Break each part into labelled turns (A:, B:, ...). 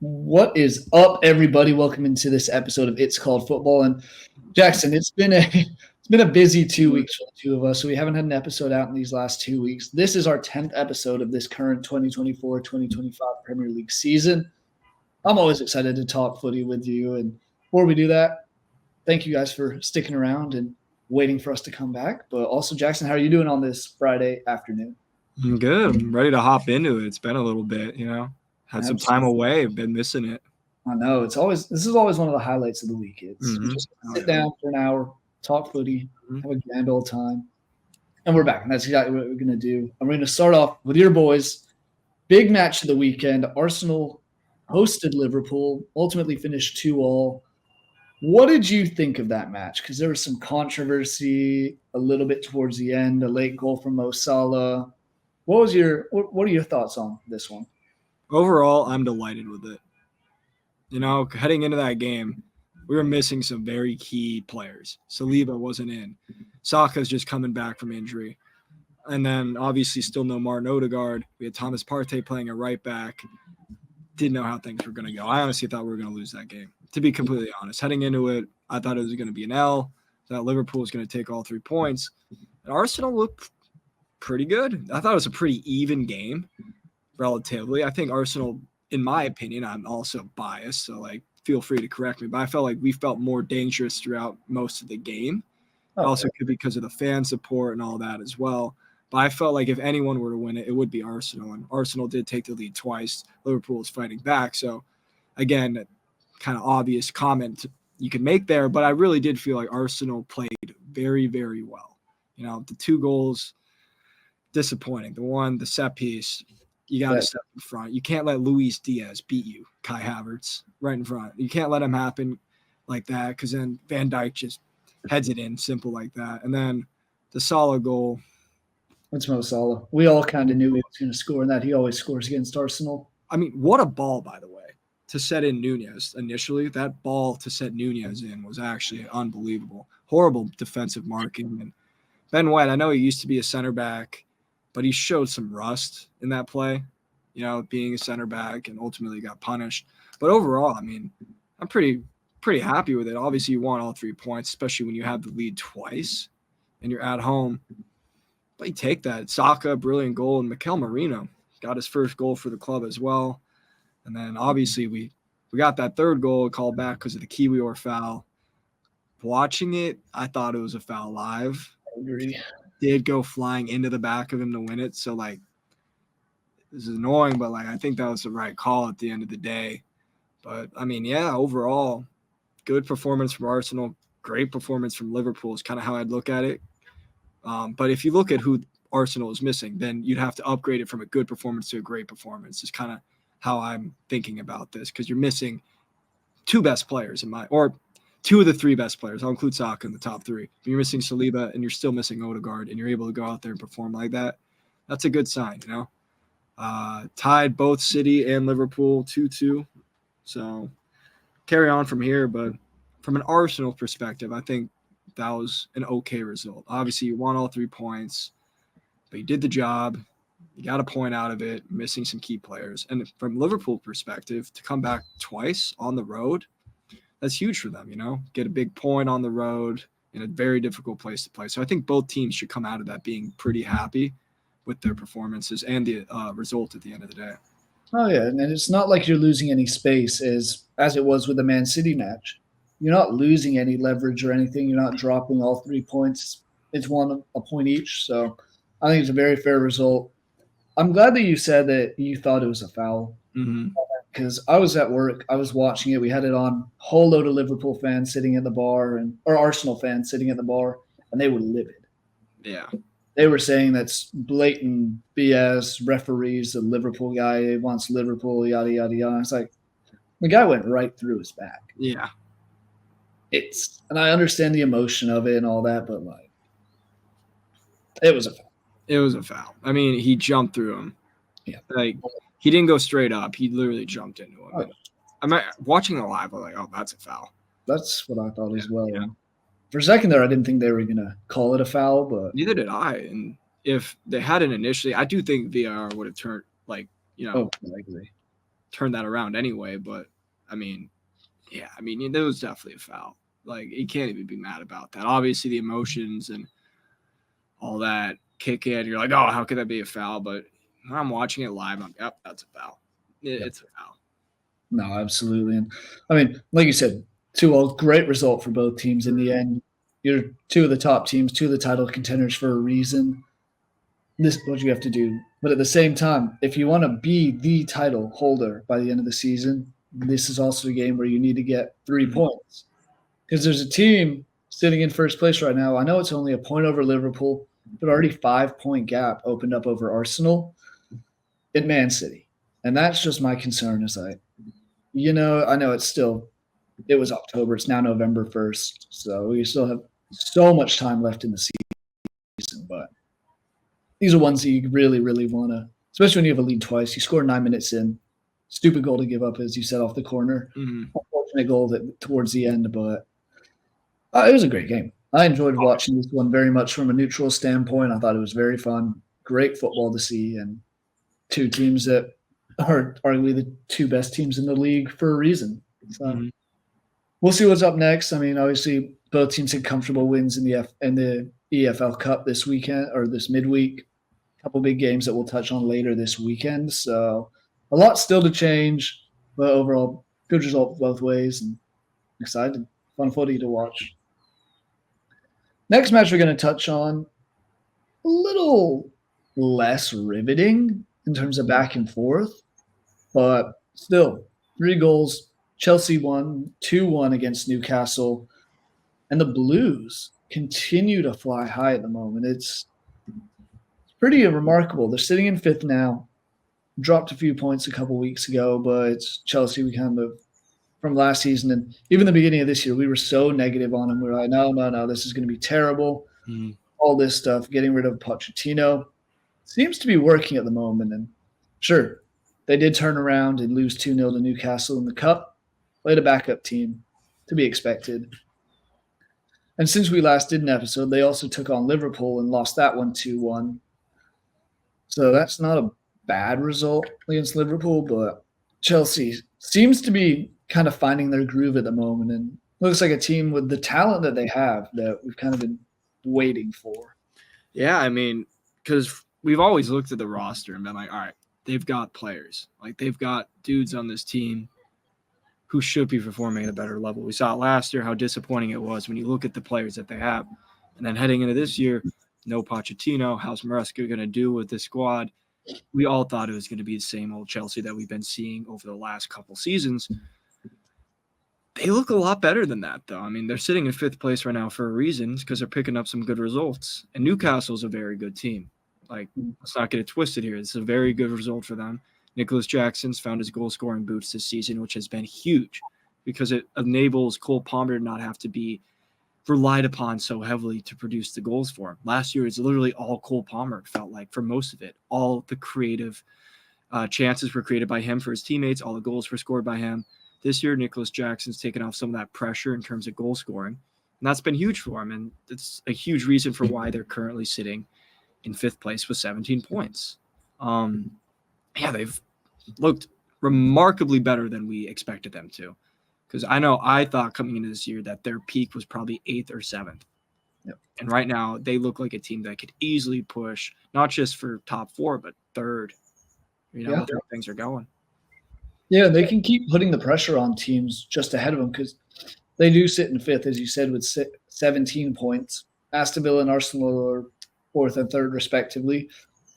A: What is up, everybody? Welcome into this episode of It's Called Football. And Jackson, it's been a busy 2 weeks for the two of us. So we haven't had an episode out in these last 2 weeks. This is our 10th episode of this current 2024-2025 Premier League season. I'm always excited to talk footy with you. And before we do that, thank you guys for sticking around and waiting for us to come back. But also, Jackson, how are you doing on this Friday afternoon?
B: I'm good. I'm ready to hop into it. It's been a little bit, Had some time away. I've been missing it.
A: I know. This is always one of the highlights of the week. It's just sit down for an hour, talk footy, have a grand old time. And we're back. And that's exactly what we're going to do. And we're going to start off with your boys. Big match of the weekend. Arsenal hosted Liverpool, ultimately finished 2-2. What did you think of that match? Because there was some controversy a little bit towards the end, a late goal from Mo Salah. What are your thoughts on this one?
B: Overall, I'm delighted with it. Heading into that game, we were missing some very key players. Saliba wasn't in. Saka's just coming back from injury. And then, obviously, still no Martin Odegaard. We had Thomas Partey playing a right back. Didn't know how things were going to go. I honestly thought we were going to lose that game, to be completely honest. Heading into it, I thought it was going to be an L, that Liverpool was going to take all 3 points. And Arsenal looked pretty good. I thought it was a pretty even game, relatively. I think Arsenal, in my opinion, I'm also biased, so feel free to correct me, but I felt like we felt more dangerous throughout most of the game. Okay. Also could be because of the fan support and all that as well. But I felt like if anyone were to win it, it would be Arsenal. And Arsenal did take the lead twice. Liverpool was fighting back. So, again, kind of obvious comment you could make there. But I really did feel like Arsenal played very, very well. The 2 goals, disappointing. The set piece, you got to step in front. You can't let Luis Diaz beat you, Kai Havertz, right in front. You can't let him happen like that because then Van Dijk just heads it in, simple like that. And then the Salah goal.
A: It's Mo Salah. We all kind of knew he was going to score and that he always scores against Arsenal.
B: I mean, what a ball, by the way, to set in Nunez initially. That ball to set Nunez in was actually unbelievable. Horrible defensive marking. And Ben White, I know he used to be a center back, but he showed some rust in that play, being a center back, and ultimately got punished. But overall, I mean, I'm pretty happy with it. Obviously, you want all 3 points, especially when you have the lead twice and you're at home. But you take that. Saka, brilliant goal, and Mikel Merino got his first goal for the club as well. And then, obviously, we got that 3rd goal called back because of the Kiwior foul. Watching it, I thought it was a foul live.
A: I agree.
B: Did go flying into the back of him to win it. So, this is annoying, but, I think that was the right call at the end of the day. But, I mean, yeah, overall, good performance from Arsenal, great performance from Liverpool is kind of how I'd look at it. But if you look at who Arsenal is missing, then you'd have to upgrade it from a good performance to a great performance is kind of how I'm thinking about this because you're missing 2 best players or 2 of the 3 best players. I'll include Saka in the top 3. If you're missing Saliba and you're still missing Odegaard and you're able to go out there and perform like that, that's a good sign, Tied both City and Liverpool 2-2. So carry on from here. But from an Arsenal perspective, I think that was an okay result. Obviously, you won all 3 points, but you did the job. You got a point out of it, missing some key players. And from Liverpool perspective, to come back twice on the road, that's huge for them, Get a big point on the road in a very difficult place to play. So I think both teams should come out of that being pretty happy with their performances and the result at the end of the day.
A: Oh, yeah, and it's not like you're losing any space as it was with the Man City match. You're not losing any leverage or anything. You're not dropping all 3 points. It's a point each. So I think it's a very fair result. I'm glad that you said that you thought it was a foul because I was at work. I was watching it. We had it on. Whole load of Liverpool fans sitting at the bar or Arsenal fans sitting at the bar, and they were livid.
B: Yeah.
A: They were saying that's blatant BS. Referees, the Liverpool guy wants Liverpool, yada, yada, yada. It's like the guy went right through his back.
B: Yeah.
A: And I understand the emotion of it and all that, but it was a foul.
B: It was a foul. I mean, he jumped through him.
A: Yeah.
B: He didn't go straight up. He literally jumped into him.
A: Oh.
B: I'm watching the live. I'm like, oh, that's a foul.
A: That's what I thought as well. Yeah. For a second there, I didn't think they were going to call it a foul, but
B: neither did I. And if they hadn't initially, I do think VAR would have turned
A: Oh, I agree.
B: turn that around anyway. But I mean, there was definitely a foul. Like, you can't even be mad about that. Obviously, the emotions and all that kick in. You're like, oh, how could that be a foul? But when I'm watching it live, I'm, yep, that's a foul. It's a foul.
A: No, absolutely. And I mean, like you said, 2-0, great result for both teams in the end. You're two of the top teams, two of the title contenders for a reason. This is what you have to do. But at the same time, if you want to be the title holder by the end of the season, this is also a game where you need to get 3 points. Because there's a team sitting in first place right now. I know it's only a point over Liverpool, but already 5-point gap opened up over Arsenal in Man City. And that's just my concern is like, I know it was October. It's now November 1st. So we still have so much time left in the season. But these are ones that you really, really want to, especially when you have a lead twice. You score 9 minutes in. Stupid goal to give up, as you said, off the corner. Unfortunate goal towards the end, but it was a great game. I enjoyed watching this one very much from a neutral standpoint. I thought it was very fun. Great football to see, and two teams that are arguably the two best teams in the league for a reason. So we'll see what's up next. I mean, obviously, both teams had comfortable wins in the EFL Cup this weekend or this midweek. A couple big games that we'll touch on later this weekend. So a lot still to change, but overall, good result both ways, and excited. Fun footy to watch. Next match we're going to touch on, a little less riveting in terms of back and forth, but still 3 goals. Chelsea won 2-1 against Newcastle, and the Blues continue to fly high at the moment. It's pretty remarkable. They're sitting in 5th now. Dropped a few points a couple weeks ago, but it's Chelsea. We kind of, from last season and even the beginning of this year, we were so negative on them. We were like, no, this is going to be terrible. All this stuff, getting rid of Pochettino. Seems to be working at the moment. And sure, they did turn around and lose 2-0 to Newcastle in the Cup. Played a backup team, to be expected. And since we last did an episode, they also took on Liverpool and lost that one 2-1. So that's not a bad result against Liverpool, but Chelsea seems to be kind of finding their groove at the moment, and looks like a team with the talent that they have that we've kind of been waiting for.
B: Yeah, I mean, because we've always looked at the roster and been like, all right, they've got players. Like, they've got dudes on this team who should be performing at a better level. We saw it last year, how disappointing it was when you look at the players that they have. And then heading into this year, no Pochettino. How's Maresca going to do with this squad? We all thought it was going to be the same old Chelsea that we've been seeing over the last couple seasons. They look a lot better than that, though. I mean, they're sitting in 5th place right now for a reason, because they're picking up some good results. And Newcastle's a very good team. Like, let's not get it twisted here. It's a very good result for them. Nicholas Jackson's found his goal-scoring boots this season, which has been huge because it enables Cole Palmer to not have to be relied upon so heavily to produce the goals for him. Last year, it's literally all Cole Palmer, it felt like, for most of it. All the creative chances were created by him for his teammates. All the goals were scored by him. This year, Nicholas Jackson's taken off some of that pressure in terms of goal scoring, and that's been huge for him, and it's a huge reason for why they're currently sitting in 5th place with 17 points. They've looked remarkably better than we expected them to, because I thought coming into this year that their peak was probably 8th or 7th.
A: Yep.
B: And right now, they look like a team that could easily push, not just for top 4, but 3rd. How things are going.
A: Yeah, they can keep putting the pressure on teams just ahead of them, because they do sit in 5th, as you said, with 17 points. Aston Villa and Arsenal are 4th and 3rd, respectively,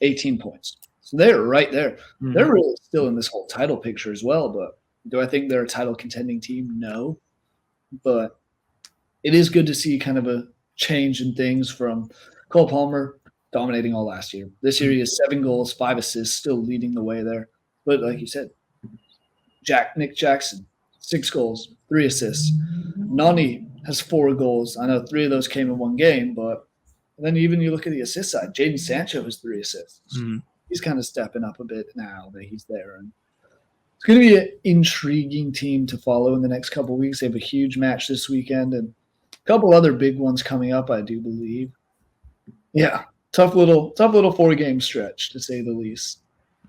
A: 18 points. So they're right there. Mm-hmm. They're really still in this whole title picture as well. But do I think they're a title contending team? No. But it is good to see kind of a change in things from Cole Palmer dominating all last year. This year he has 7 goals, 5 assists, still leading the way there. But like you said, Nick Jackson, 6 goals, 3 assists. Nani has 4 goals. I know 3 of those came in one game, but then even you look at the assist side, Jadon Sancho has 3 assists. Mm-hmm. He's kind of stepping up a bit now that he's there. And it's going to be an intriguing team to follow in the next couple of weeks. They have a huge match this weekend and a couple other big ones coming up, I do believe. Yeah, tough little 4-game stretch, to say the least.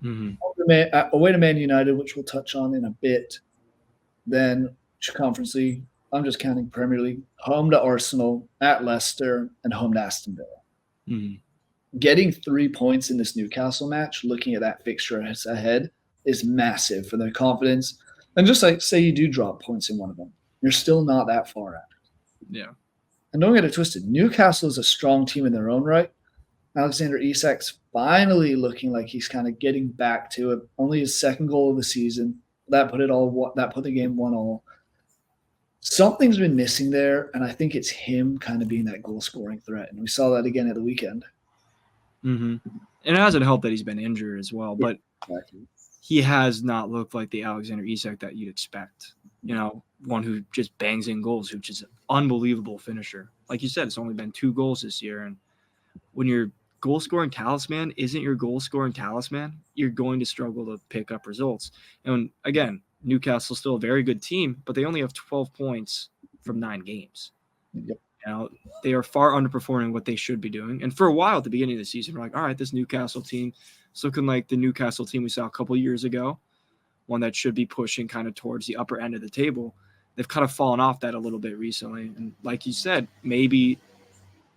A: Mm-hmm. away to Man United, which we'll touch on in a bit. Then Conference League. I'm just counting Premier League. Home to Arsenal, at Leicester, and home to Aston Villa.
B: Mm-hmm.
A: Getting 3 points in this Newcastle match, looking at that fixture ahead, is massive for their confidence. And just like say you do drop points in one of them, you're still not that far out.
B: Yeah.
A: And don't get it twisted. Newcastle is a strong team in their own right. Alexander Isak's finally looking like he's kind of getting back to it. Only his second goal of the season. That put the game 1-1. Something's been missing there, and I think it's him kind of being that goal-scoring threat. And we saw that again at the weekend.
B: Mm-hmm. And it hasn't helped that he's been injured as well, but he has not looked like the Alexander Isak that you'd expect. One who just bangs in goals, which is an unbelievable finisher. Like you said, it's only been 2 goals this year, and when your goal-scoring talisman isn't your goal-scoring talisman, you're going to struggle to pick up results. And again, Newcastle's still a very good team, but they only have 12 points from 9 games.
A: Yep.
B: They are far underperforming what they should be doing. And for a while at the beginning of the season, we're like, all right, this Newcastle team is looking like the Newcastle team we saw a couple years ago, one that should be pushing kind of towards the upper end of the table. They've kind of fallen off that a little bit recently. And like you said, maybe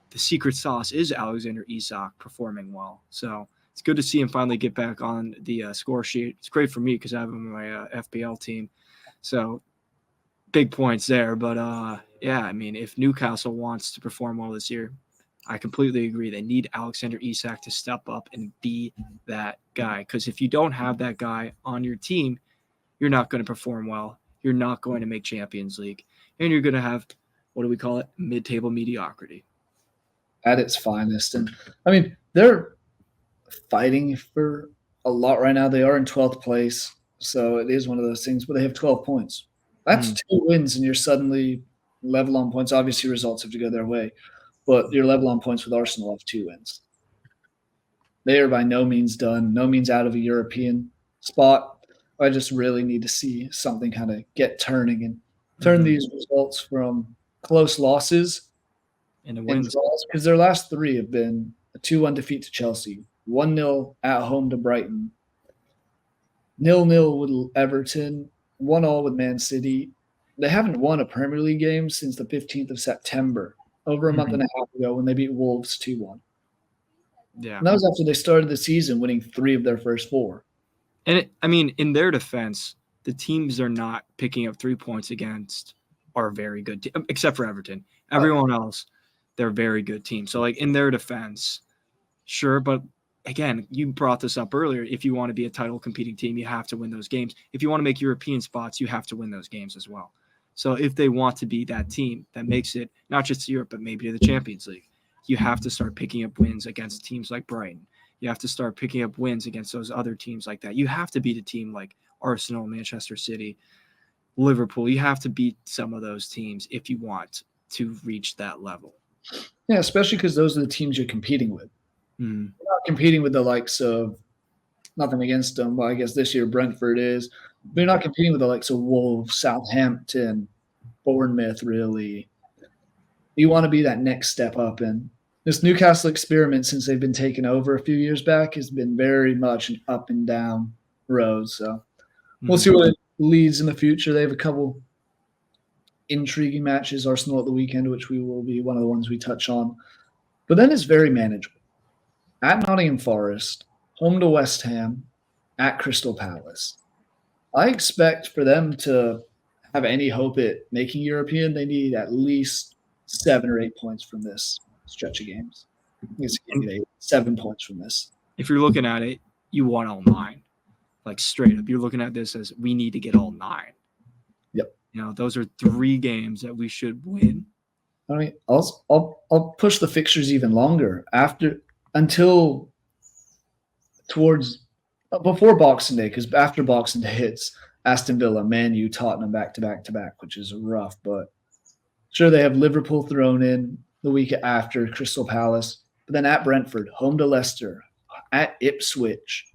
B: the secret sauce is Alexander Isak performing well. So it's good to see him finally get back on the score sheet. It's great for me because I have him on my FPL team. So big points there. But, if Newcastle wants to perform well this year, I completely agree. They need Alexander Isak to step up and be that guy. Because if you don't have that guy on your team, you're not going to perform well. You're not going to make Champions League. And you're going to have, what do we call it? Mid-table mediocrity.
A: At its finest. And, they're fighting for a lot right now. They are in 12th place. So it is one of those things, but they have 12 points. That's 2 wins, and you're suddenly level on points. Obviously, results have to go their way, but you're level on points with Arsenal off 2 wins. They are by no means done, no means out of a European spot. I just really need to see something kind of get turning and turn these results from close losses
B: into wins.
A: Because their last 3 have been a 2-1 defeat to Chelsea, 1-0 at home to Brighton, 0-0 with Everton, 1-1 with Man City. They haven't won a Premier League game since the 15th of September, over a month and a half ago when they beat Wolves 2-1.
B: Yeah.
A: And that was after they started the season winning 3 of their first 4.
B: And in their defense, the teams they're not picking up 3 points against are very good, except for Everton. Everyone else, they're very good teams. So, in their defense, sure, but again, you brought this up earlier. If you want to be a title competing team, you have to win those games. If you want to make European spots, you have to win those games as well. So if they want to be that team that makes it not just to Europe, but maybe to the Champions League, you have to start picking up wins against teams like Brighton. You have to start picking up wins against those other teams like that. You have to beat a team like Arsenal, Manchester City, Liverpool. You have to beat some of those teams if you want to reach that level.
A: Yeah, especially because those are the teams you're competing with. You're not competing with the likes of, nothing against them, but I guess this year Brentford is. But you're not competing with the likes of Wolves, Southampton, Bournemouth, really. You want to be that next step up. And this Newcastle experiment, since they've been taken over a few years back, has been very much an up and down road. So we'll see what it leads in the future. They have a couple intriguing matches, Arsenal at the weekend, which we will be one of the ones we touch on. But then it's very manageable. At Nottingham Forest, home to West Ham, at Crystal Palace. I expect for them to have any hope at making European, they need at least 7 or 8 points from this stretch of games. I think it's 7 points from this.
B: If you're looking at it, you want all 9. Straight up, you're looking at this as we need to get all 9.
A: Yep.
B: Those are 3 games that we should win.
A: I'll push the fixtures even longer until towards before Boxing Day, because after Boxing Day it's Aston Villa, Man U, Tottenham back to back, which is rough. But sure, they have Liverpool thrown in the week after Crystal Palace, but then at Brentford, home to Leicester, at Ipswich.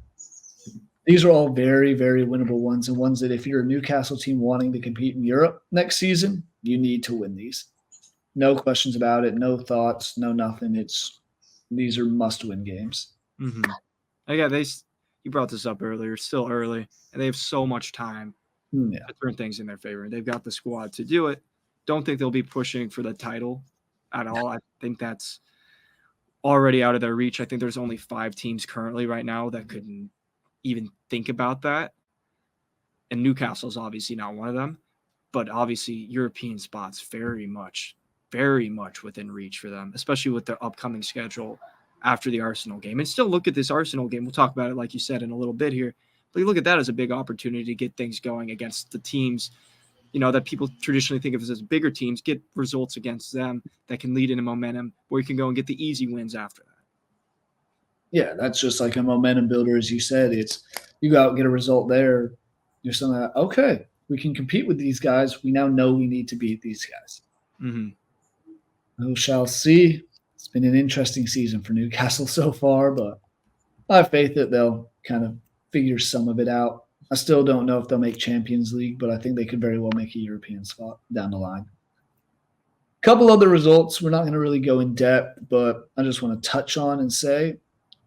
A: These are all very, very winnable ones, and ones that if you're a Newcastle team wanting to compete in Europe next season, you need to win these. No questions about it, no thoughts, no nothing. These are must-win games.
B: Mm-hmm. Yeah, you brought this up earlier, still early, and they have so much time
A: Yeah.
B: to turn things in their favor. They've got the squad to do it. Don't think they'll be pushing for the title at all. I think that's already out of their reach. I think there's only 5 teams currently right now that could even think about that. And Newcastle's obviously not one of them. But obviously, European spots very much within reach for them, especially with their upcoming schedule after the Arsenal game. And still look at this Arsenal game. We'll talk about it, like you said, in a little bit here. But you look at that as a big opportunity to get things going against the teams, that people traditionally think of as bigger teams, get results against them that can lead into momentum where you can go and get the easy wins after that.
A: Yeah, that's just like a momentum builder, as you said. It's you go out and get a result there. You're something like, okay, we can compete with these guys. We now know we need to beat these guys.
B: Mm-hmm.
A: We shall see. It's been an interesting season for Newcastle so far, but I have faith that they'll kind of figure some of it out. I still don't know if they'll make Champions League, but I think they could very well make a European spot down the line. A couple other results. We're not going to really go in depth, but I just want to touch on and say,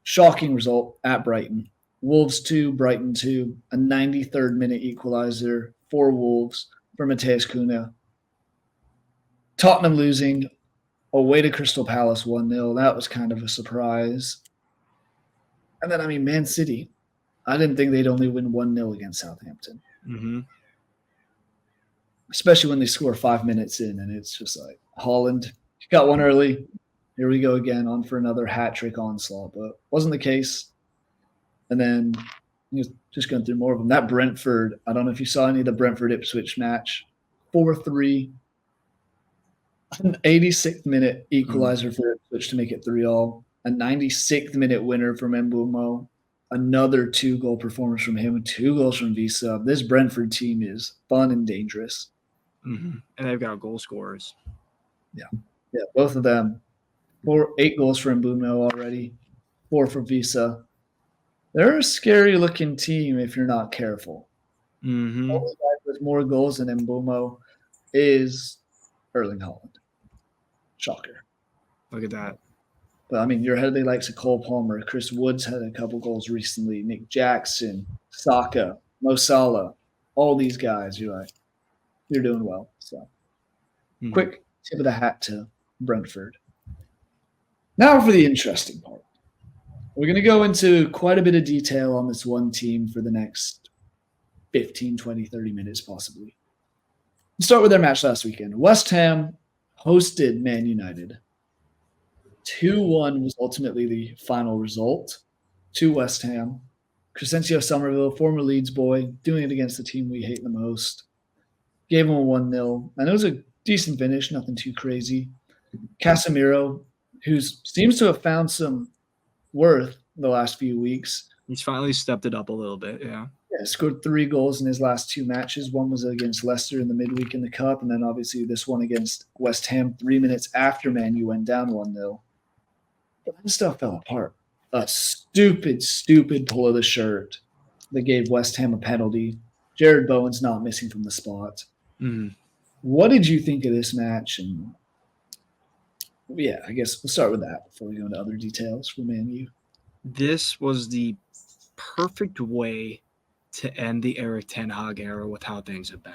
A: shocking result at Brighton. Wolves 2, Brighton 2, a 93rd minute equalizer for Wolves for Mateus Cunha. Tottenham losing away to Crystal Palace 1-0. That was kind of a surprise. And then, Man City. I didn't think they'd only win 1-0 against Southampton.
B: Mm-hmm.
A: Especially when they score 5 minutes in, and it's just like, Haaland got one early. Here we go again, on for another hat-trick onslaught. But wasn't the case. And then just going through more of them. That Brentford, I don't know if you saw any of the Brentford-Ipswich match. 4-3. An 86th minute equalizer for Ipswich to make it 3-all. A 96th minute winner from Mbeumo. Another 2-goal performance from him. 2 goals from Visa. This Brentford team is fun and dangerous.
B: Mm-hmm. And they've got goal scorers.
A: Yeah, both of them. 8 goals for Mbeumo already. 4 for Visa. They're a scary-looking team if you're not careful.
B: Mm-hmm.
A: The only guy with more goals than Mbeumo is Erling Haaland. Shocker.
B: Look at that.
A: But, you're ahead of the likes of Cole Palmer. Chris Woods had a couple goals recently. Nick Jackson, Saka, Mo Salah, all these guys. You're doing well. So, Quick tip of the hat to Brentford. Now for the interesting part. We're going to go into quite a bit of detail on this one team for the next 15, 20, 30 minutes possibly. Let's start with their match last weekend. West Ham hosted Man United. 2-1 was ultimately the final result to West Ham. Crescencio Somerville, former Leeds boy, doing it against the team we hate the most. Gave him a 1-0. And it was a decent finish, nothing too crazy. Casemiro, who seems to have found some worth the last few weeks.
B: He's finally stepped it up a little bit, yeah.
A: Yeah, scored 3 goals in his last 2 matches. One was against Leicester in the midweek in the Cup, and then obviously this one against West Ham 3 minutes after Man U went down 1-0. But then stuff fell apart. A stupid pull of the shirt that gave West Ham a penalty. Jared Bowen's not missing from the spot.
B: Mm-hmm.
A: What did you think of this match? And yeah, I guess we'll start with that before we go into other details for Man U.
B: This was the perfect way to end the Erik Ten Hag era with how things have been.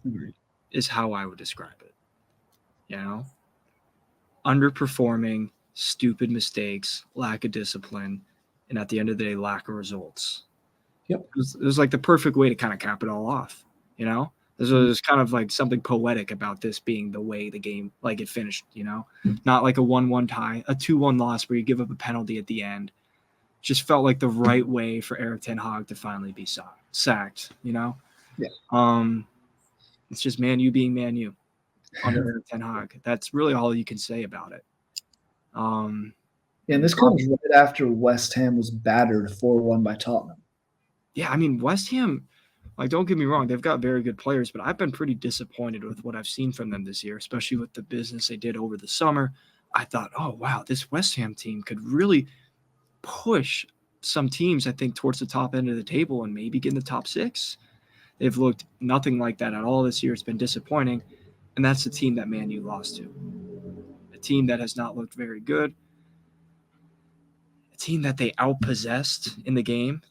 A: Agreed.
B: Is how I would describe it. Underperforming, stupid mistakes, lack of discipline, and at the end of the day, lack of results.
A: Yep.
B: It was like the perfect way to kind of cap it all off, This was kind of like something poetic about this being the way the game, like it finished, Not like a 1-1 tie, a 2-1 loss where you give up a penalty at the end. Just felt like the right way for Erik Ten Hag to finally be sacked, Yeah. It's just Man U being Man U under Erik Ten Hag. That's really all you can say about it.
A: And this comes right after West Ham was battered 4-1 by Tottenham.
B: Yeah, West Ham, don't get me wrong, they've got very good players, but I've been pretty disappointed with what I've seen from them this year, especially with the business they did over the summer. I thought, oh, wow, this West Ham team could really push some teams, I think, towards the top end of the table and maybe get in the top 6. They've looked nothing like that at all this year. It's been disappointing, and that's the team that Man U lost to. A team that has not looked very good. A team that they outpossessed in the game.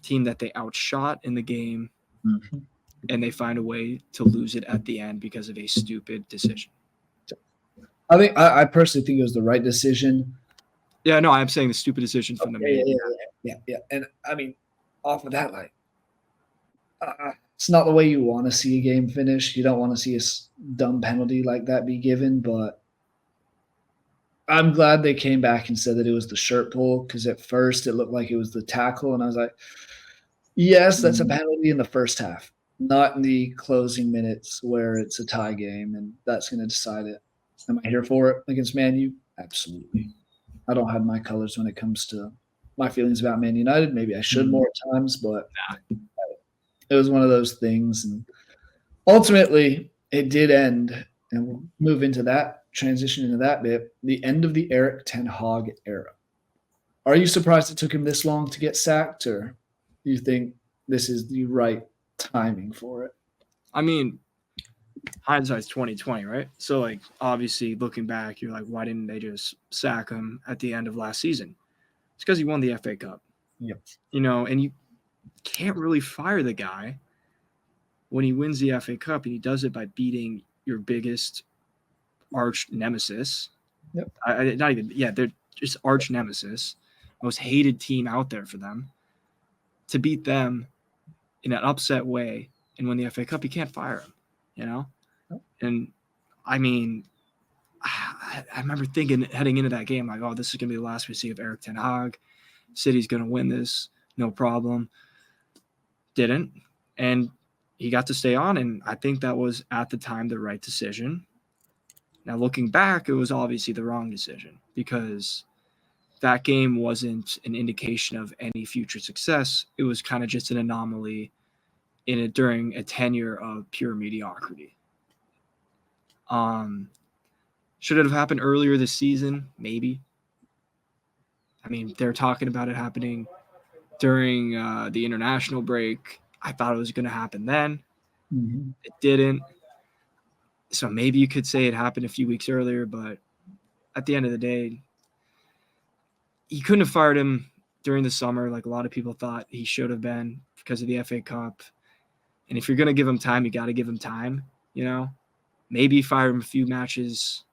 B: team that they outshot in the game,
A: Mm-hmm.
B: and they find a way to lose it at the end because of a stupid decision.
A: I personally think it was the right decision.
B: Yeah, no, I'm saying the stupid decision from the main.
A: Yeah. And I mean, off of that, like, it's not the way you want to see a game finish. You don't want to see a dumb penalty like that be given, but I'm glad they came back and said that it was the shirt pull, because at first it looked like it was the tackle, and I was like, yes, that's a penalty in the first half, not in the closing minutes where it's a tie game and that's going to decide it. Am I here for it against Man U? Absolutely. I don't hide my colors when it comes to my feelings about Man United. Maybe I should more at times, but it was one of those things. And ultimately, it did end, and we'll move into that, transition into that bit, the end of the Erik ten Hag era. Are you surprised it took him this long to get sacked, or do you think this is the right timing for it?
B: I mean, hindsight's 2020, right? So, like, obviously, looking back, you're like, why didn't they just sack him at the end of last season? It's because he won the FA Cup.
A: Yep.
B: You know, and you can't really fire the guy when he wins the FA Cup, and he does it by beating your biggest arch nemesis.
A: Yep.
B: They're just arch nemesis, most hated team out there for them. To beat them in an upset way and win the FA Cup, you can't fire him, you know? And I mean, I remember thinking heading into that game, like, oh, this is going to be the last we see of Erik ten Hag. City's going to win this, no problem. Didn't. And he got to stay on, and I think that was, at the time, the right decision. Now, looking back, it was obviously the wrong decision, because that game wasn't an indication of any future success. It was kind of just an anomaly during a tenure of pure mediocrity. Should it have happened earlier this season? Maybe. I mean, they're talking about it happening during the international break. I thought it was going to happen then.
A: Mm-hmm.
B: It didn't. So maybe you could say it happened a few weeks earlier, but at the end of the day, he couldn't have fired him during the summer like a lot of people thought he should have been because of the FA Cup. And if you're going to give him time, you got to give him time, you know? Maybe fire him a few matches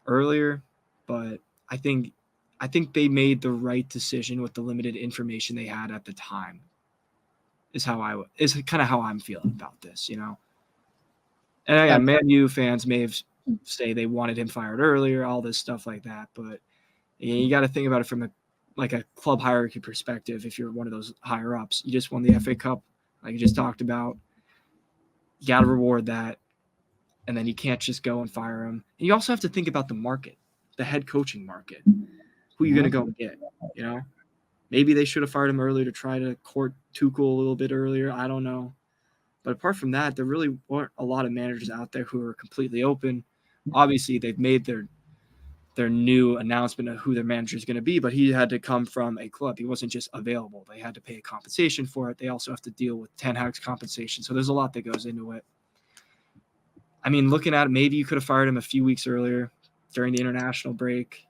B: earlier, but I think they made the right decision with the limited information they had at the time. Is kind of how I'm feeling about this, you know? And yeah, Man U fans may have say they wanted him fired earlier, all this stuff like that, but you got to think about it from a club hierarchy perspective. If you're one of those higher ups, you just won the FA Cup, like you just talked about. You got to reward that, and then you can't just go and fire him. And you also have to think about the market, the head coaching market. Who are you going to go and get? You know, maybe they should have fired him earlier to try to court Tuchel a little bit earlier. I don't know. But apart from that, there really weren't a lot of managers out there who are completely open. Obviously, they've made their new announcement of who their manager is going to be, but he had to come from a club. He wasn't just available. They had to pay a compensation for it. They also have to deal with Ten Hag's compensation. So there's a lot that goes into it. I mean, looking at it, maybe you could have fired him a few weeks earlier during the international break.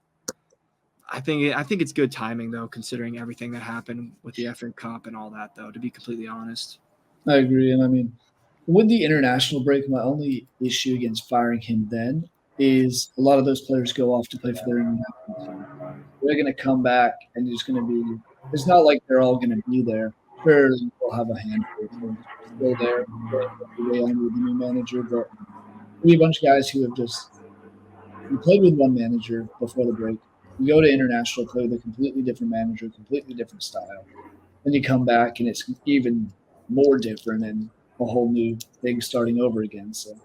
B: I think it's good timing, though, considering everything that happened with the FA Cup and all that, though, to be completely honest.
A: I agree. And I mean, with the international break, my only issue against firing him then is a lot of those players go off to play for their international team. They're going to come back, and it's going to be – it's not like they're all going to be there. Sure, we'll have a handful of them still there way on with the new manager, but we have a bunch of guys who have just – we played with one manager before the break. You go to international, play with a completely different manager, completely different style. Then you come back, and it's even more different and a whole new thing starting over again. So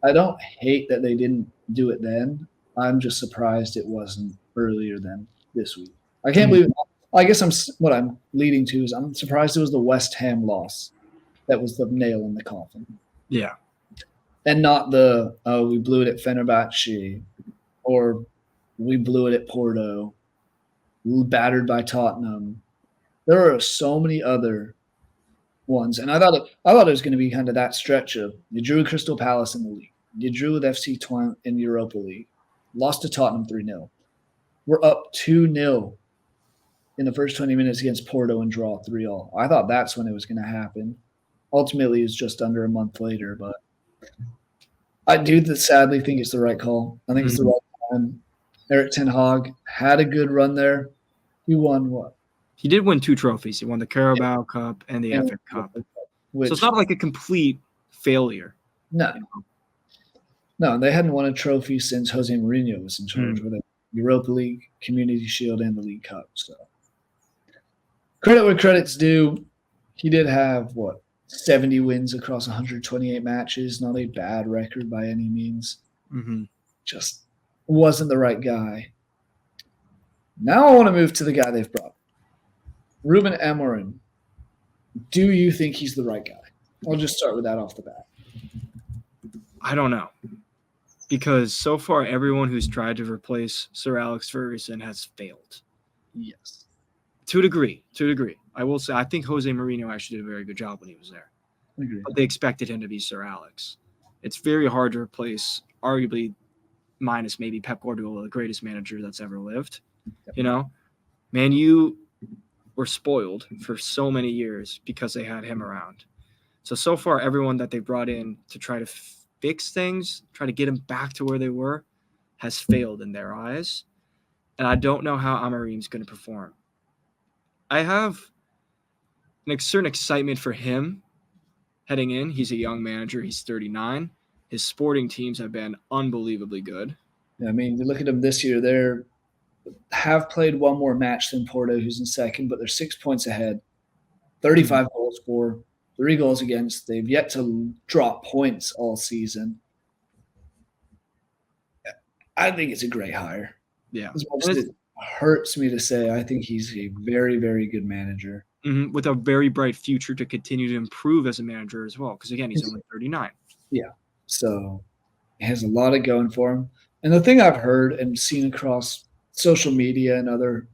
A: I don't hate that they didn't do it then. I'm just surprised it wasn't earlier than this week. I can't believe – I guess what I'm leading to is I'm surprised it was the West Ham loss that was the nail in the coffin.
B: Yeah.
A: And not we blew it at Fenerbahce, or we blew it at Porto, battered by Tottenham. There are so many other ones, and I thought it was going to be kind of that stretch of you drew Crystal Palace in the league, you drew with FC Twente in the Europa League, lost to Tottenham 3-0. We're up 2-0 in the first 20 minutes against Porto and draw 3-3. I thought that's when it was going to happen. Ultimately, it's just under a month later, but I do sadly think it's the right call. I think it's the right time. Erik ten Hag had a good run there. He won what?
B: He did win 2 trophies. He won the Carabao Cup and the FA Cup. So it's not like a complete failure.
A: No. No, they hadn't won a trophy since Jose Mourinho was in charge with the Europa League, Community Shield, and the League Cup. So credit where credit's due. He did have, 70 wins across 128 matches. Not a bad record by any means. Just wasn't the right guy. Now I want to move to the guy they've brought. Ruben Amorim. Do you think he's the right guy? I'll just start with that off the bat.
B: I don't know. Because so far, everyone who's tried to replace Sir Alex Ferguson has failed.
A: Yes.
B: To a degree. I will say, I think Jose Mourinho actually did a very good job when he was there.
A: I agree.
B: But they expected him to be Sir Alex. It's very hard to replace, arguably, minus maybe Pep Guardiola, the greatest manager that's ever lived.
A: Yep.
B: You know? Man, you were spoiled for so many years because they had him around. So far, everyone that they brought in to try to fix things, try to get them back to where they were, has failed in their eyes. And I don't know how Amorim's going to perform. I have a certain excitement for him heading in. He's a young manager. He's 39. His sporting teams have been unbelievably good.
A: I mean, you look at them this year, they have played one more match than Porto, who's in second, but they're 6 points ahead. 35 goals for, 3 goals against. They've yet to drop points all season. I think it's a great hire.
B: Yeah.
A: As much as it hurts me to say, I think he's a very, very good manager.
B: With a very bright future to continue to improve as a manager as well. Because, again, he's only 39.
A: Yeah. So he has a lot of going for him. And the thing I've heard and seen across social media and other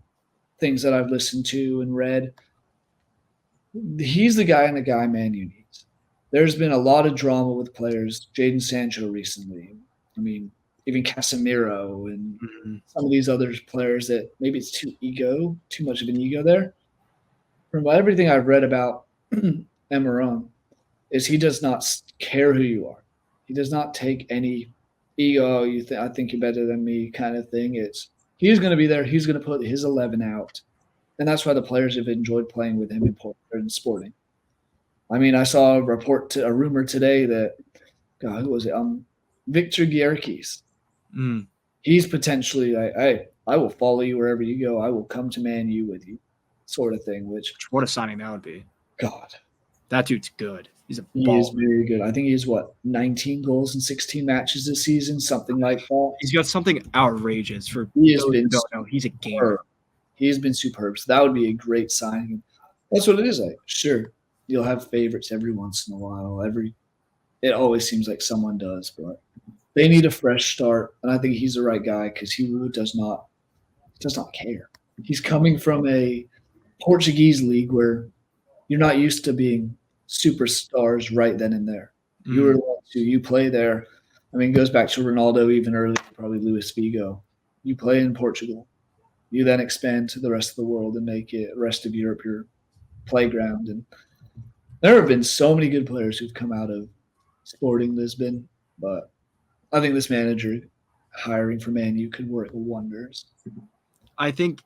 A: things that I've listened to and read, he's the guy and the guy Man U needs. There's been a lot of drama with players. Jadon Sancho recently. I mean, even Casemiro and some of these other players that maybe it's too much of an ego there. From everything I've read about Amorim, is he does not care who you are. He does not take any ego, I think you're better than me kind of thing. He's going to be there. He's going to put his 11 out. And that's why the players have enjoyed playing with him in Sporting. I mean, I saw a rumor today that, who was it? Victor Gyökeres. He's potentially, I will follow you wherever you go. I will come to Man U with you, sort of thing.
B: What a signing that would be.
A: God. That
B: dude's good. He
A: is very good. I think he's 19 goals in 16 matches this season, something like that.
B: He's got something outrageous for
A: those who
B: don't know. He's a gamer.
A: He's been superb. So that would be a great signing. That's what it is like. Sure, you'll have favorites every once in a while. It always seems like someone does, but they need a fresh start. And I think he's the right guy because he really does not care. He's coming from a Portuguese league where you're not used to being superstars right then and there. You play there. I mean, it goes back to Ronaldo even earlier, probably Luis Figo. You play in Portugal. You then expand to the rest of the world and make it the rest of Europe your playground. And there have been so many good players who've come out of Sporting Lisbon, but I think this manager hiring for Man U could work wonders.
B: I think,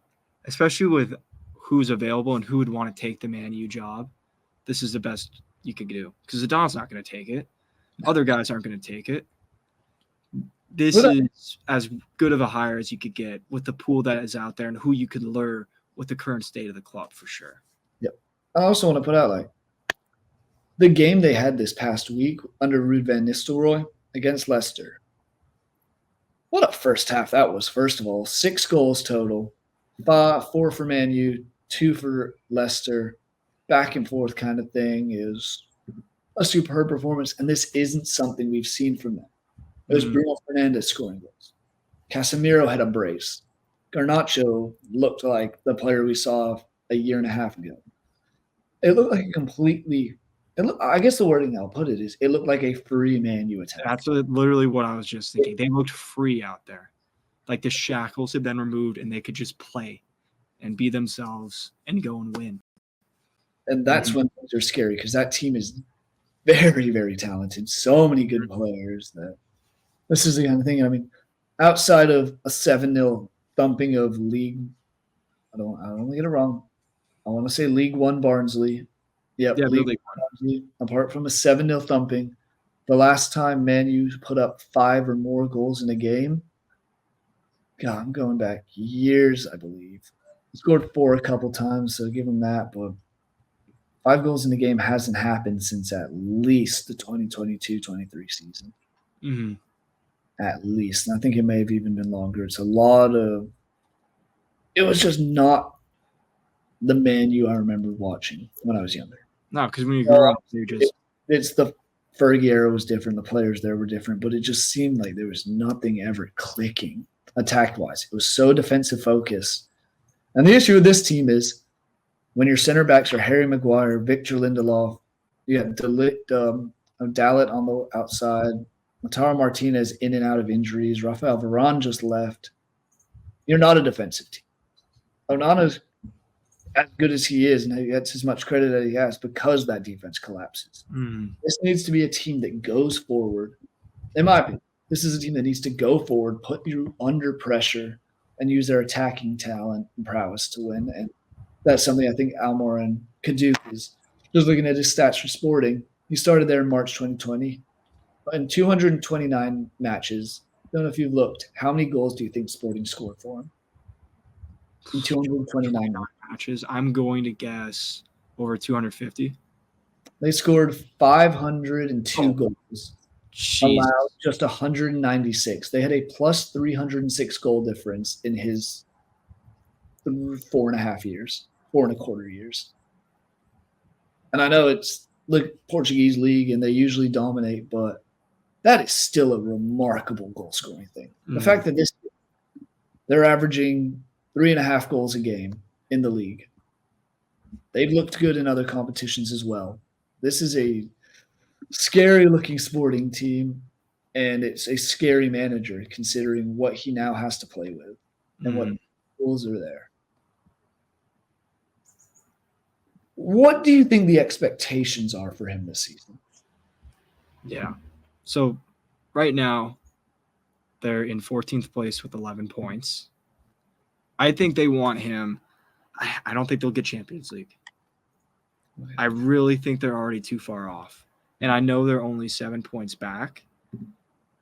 B: especially with who's available and who would want to take the Man U job, this is the best you could do. Because Zidane's not going to take it. Other guys aren't going to take it. This is as good of a hire as you could get with the pool that is out there and who you could lure with the current state of the club for sure.
A: Yep. I also want to put out the game they had this past week under Ruud van Nistelrooy against Leicester. What a first half that was, first of all. 6 goals total. 4 for Man U, 2 for Leicester. Back and forth kind of thing is a superb performance, and this isn't something we've seen from them. There's Bruno Fernandes scoring goals. Casemiro had a brace. Garnacho looked like the player we saw a year and a half ago. It looked like I guess the wording I'll put it is it looked like a free Man U attack.
B: That's literally what I was just thinking. They looked free out there. Like the shackles had been removed and they could just play. and be themselves and go and win.
A: And that's when things are scary because that team is very, very talented. So many good players that this is the kind of thing. I mean, outside of a 7-0 thumping of League, I don't want to get it wrong. I want to say League One Barnsley. Yep,
B: Yeah,
A: League
B: One
A: Barnsley. Apart from a 7-0 thumping, the last time Man U put up 5 or more goals in a game, God, I'm going back years, I believe. He scored 4 a couple times, so give him that. But 5 goals in a game hasn't happened since at least the 2022-23 season.
B: Mm-hmm.
A: At least. And I think it may have even been longer. It's a lot of – it was just not the Man U I remember watching when I was younger.
B: No, because when you grew up, you just –
A: It's the Fergie era was different. The players there were different. But it just seemed like there was nothing ever clicking attack-wise. It was so defensive focused. And the issue with this team is when your center backs are Harry Maguire, Victor Lindelof, you have Dallet on the outside, Lautaro Martinez in and out of injuries, Rafael Varane just left. You're not a defensive team. Onana's as good as he is, and he gets as much credit as he has because that defense collapses. This needs to be a team that goes forward. In my opinion, this is a team that needs to go forward, put you under pressure, and use their attacking talent and prowess to win. And that's something I think Amorim could do. Because just looking at his stats for Sporting, he started there in March 2020. In 229 matches, I don't know if you've looked, how many goals do you think Sporting scored for him? In 229
B: matches, I'm going to guess over 250.
A: They scored 502 goals.
B: Jeez.
A: Allowed just 196. They had a plus 306 goal difference in his 4.5 years, 4.25 years. And I know it's the Portuguese league and they usually dominate, but that is still a remarkable goal scoring thing. The fact that they're averaging 3.5 goals a game in the league. They've looked good in other competitions as well. This is a scary-looking Sporting team, and it's a scary manager considering what he now has to play with and what goals are there. What do you think the expectations are for him this season?
B: Yeah. So right now, they're in 14th place with 11 points. I think they want him. I don't think they'll get Champions League. I really think they're already too far off. And I know they're only 7 points back,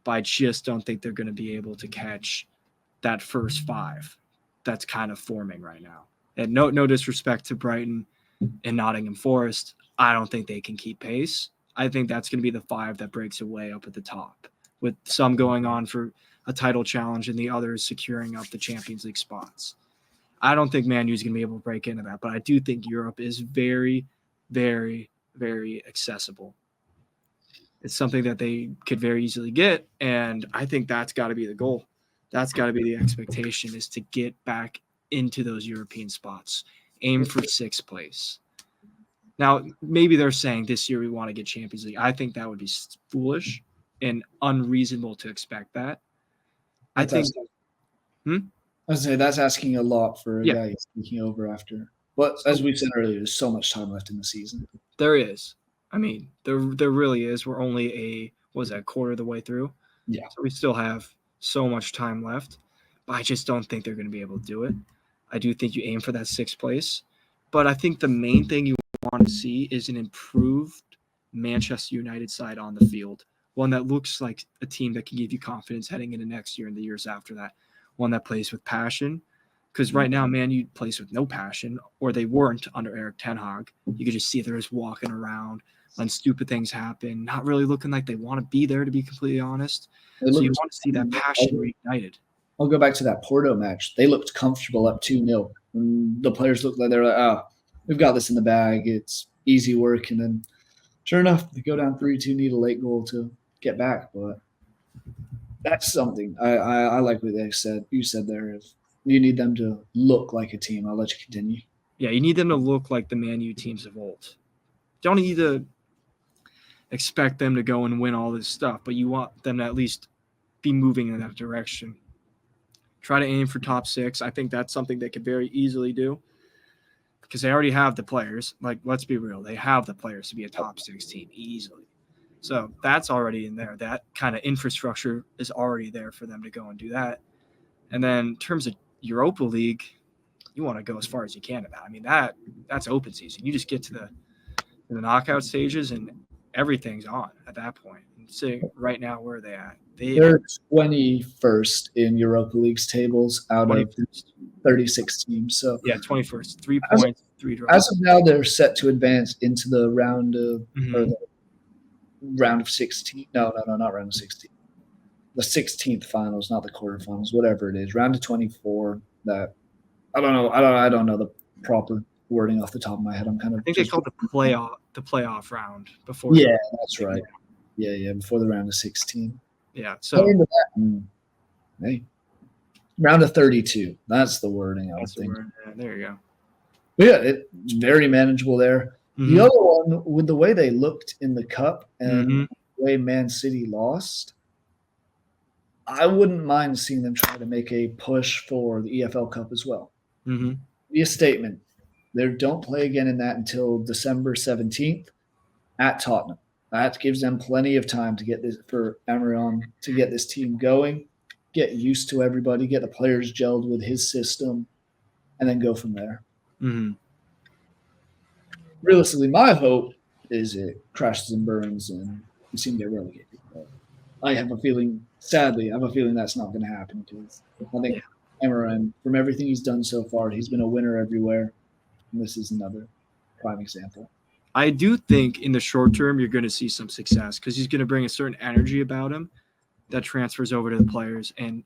B: but I just don't think they're going to be able to catch that first 5 that's kind of forming right now. And no disrespect to Brighton and Nottingham Forest. I don't think they can keep pace. I think that's going to be the 5 that breaks away up at the top, with some going on for a title challenge and the others securing up the Champions League spots. I don't think Man U is going to be able to break into that, but I do think Europe is very, very, very accessible. It's something that they could very easily get, and I think that's got to be the goal. That's got to be the expectation, is to get back into those European spots. Aim for 6th place. Now, maybe they're saying this year we want to get Champions League. I think that would be foolish and unreasonable to expect that. I was
A: say that's asking a lot for a guy taking over after. But as we've said earlier, there's so much time left in the season.
B: There is. I mean, there really is. We're only a quarter of the way through.
A: Yeah.
B: So we still have so much time left. But I just don't think they're going to be able to do it. I do think you aim for that 6th place. But I think the main thing you want to see is an improved Manchester United side on the field. One that looks like a team that can give you confidence heading into next year and the years after that. One that plays with passion. Because right now, Man U plays with no passion, or they weren't under Erik ten Hag. You could just see they're just walking around, letting stupid things happen, not really looking like they want to be there, to be completely honest. So you want to see that passion reignited.
A: I'll go back to that Porto match. They looked comfortable up 2-0. The players looked like they were like, oh, we've got this in the bag. It's easy work. And then sure enough, they go down 3-2, need a late goal to get back. But that's something. I like what they said. You said there is you need them to look like a team. I'll let you continue.
B: Yeah, you need them to look like the Man U teams of old. You don't need to expect them to go and win all this stuff, but you want them to at least be moving in that direction. Try to aim for top 6. I think that's something they could very easily do because they already have the players. Like, let's be real. They have the players to be a top 6 team easily. So that's already in there. That kind of infrastructure is already there for them to go and do that. And then in terms of Europa League, you want to go as far as you can in that. I mean, that's open season. You just get to the knockout stages and everything's on at that point. And see right now where are they at?
A: They're 21st in Europa League's tables out of 36 teams. So
B: yeah, 21st, 3 points, 3 draws.
A: As of now, they're set to advance into the round of or the round of 16. No, not round of 16. The 16th finals, not the quarterfinals, whatever it is. Round of 24. That I don't know. I don't know the proper wording off the top of my head.
B: I think they call it the playoff round before.
A: Yeah, that's right. Yeah, before the round of 16.
B: Yeah, so
A: hey, round of 32. That's the wording. I think.
B: Yeah, there you go.
A: But yeah, it's very manageable there. The other one, with the way they looked in the cup and the way Man City lost, I wouldn't mind seeing them try to make a push for the EFL Cup as well. Be a statement. They don't play again in that until December 17th at Tottenham. That gives them plenty of time to get this for Amorim to get this team going, get used to everybody, get the players gelled with his system, and then go from there. Realistically, my hope is it crashes and burns and we seem to get relegated. But I have a feeling, sadly, that's not going to happen because I think Amorim, from everything he's done so far, he's been a winner everywhere. And this is another prime example.
B: I do think in the short term you're going to see some success because he's going to bring a certain energy about him that transfers over to the players and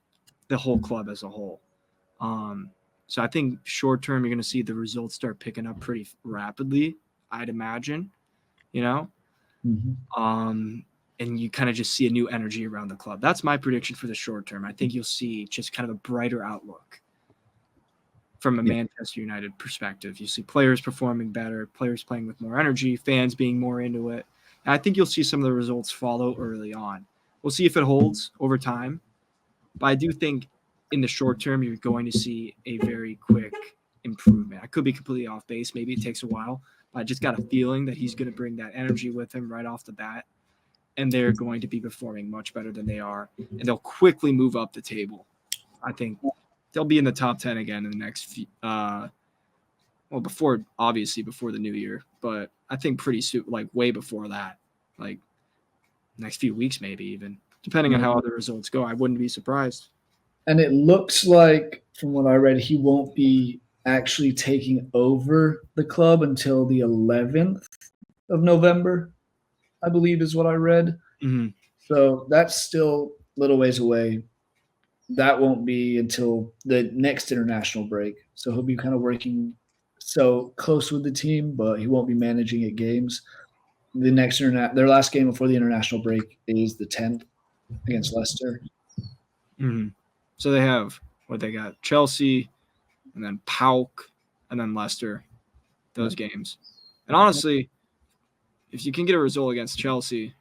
B: the whole club as a whole. So I think short term you're going to see the results start picking up pretty rapidly, I'd imagine, and you kind of just see a new energy around the club. That's my prediction for the short term. I think you'll see just kind of a brighter outlook from a Manchester United perspective. You see players performing better, players playing with more energy, fans being more into it. And I think you'll see some of the results follow early on. We'll see if it holds over time. But I do think in the short term, you're going to see a very quick improvement. I could be completely off base. Maybe it takes a while. But I just got a feeling that he's going to bring that energy with him right off the bat. And they're going to be performing much better than they are. And they'll quickly move up the table. I think they'll be in the top 10 again in the next few, before the new year, but I think pretty soon, like way before that, like next few weeks, maybe even depending on how other results go, I wouldn't be surprised.
A: And it looks like from what I read, he won't be actually taking over the club until the 11th of November, I believe is what I read. So that's still a little ways away. That won't be until the next international break. So he'll be kind of working so close with the team, but he won't be managing at games. Their last game before the international break is the 10th against Leicester.
B: So they have they got Chelsea and then PAOK and then Leicester, those games. And honestly, if you can get a result against Chelsea,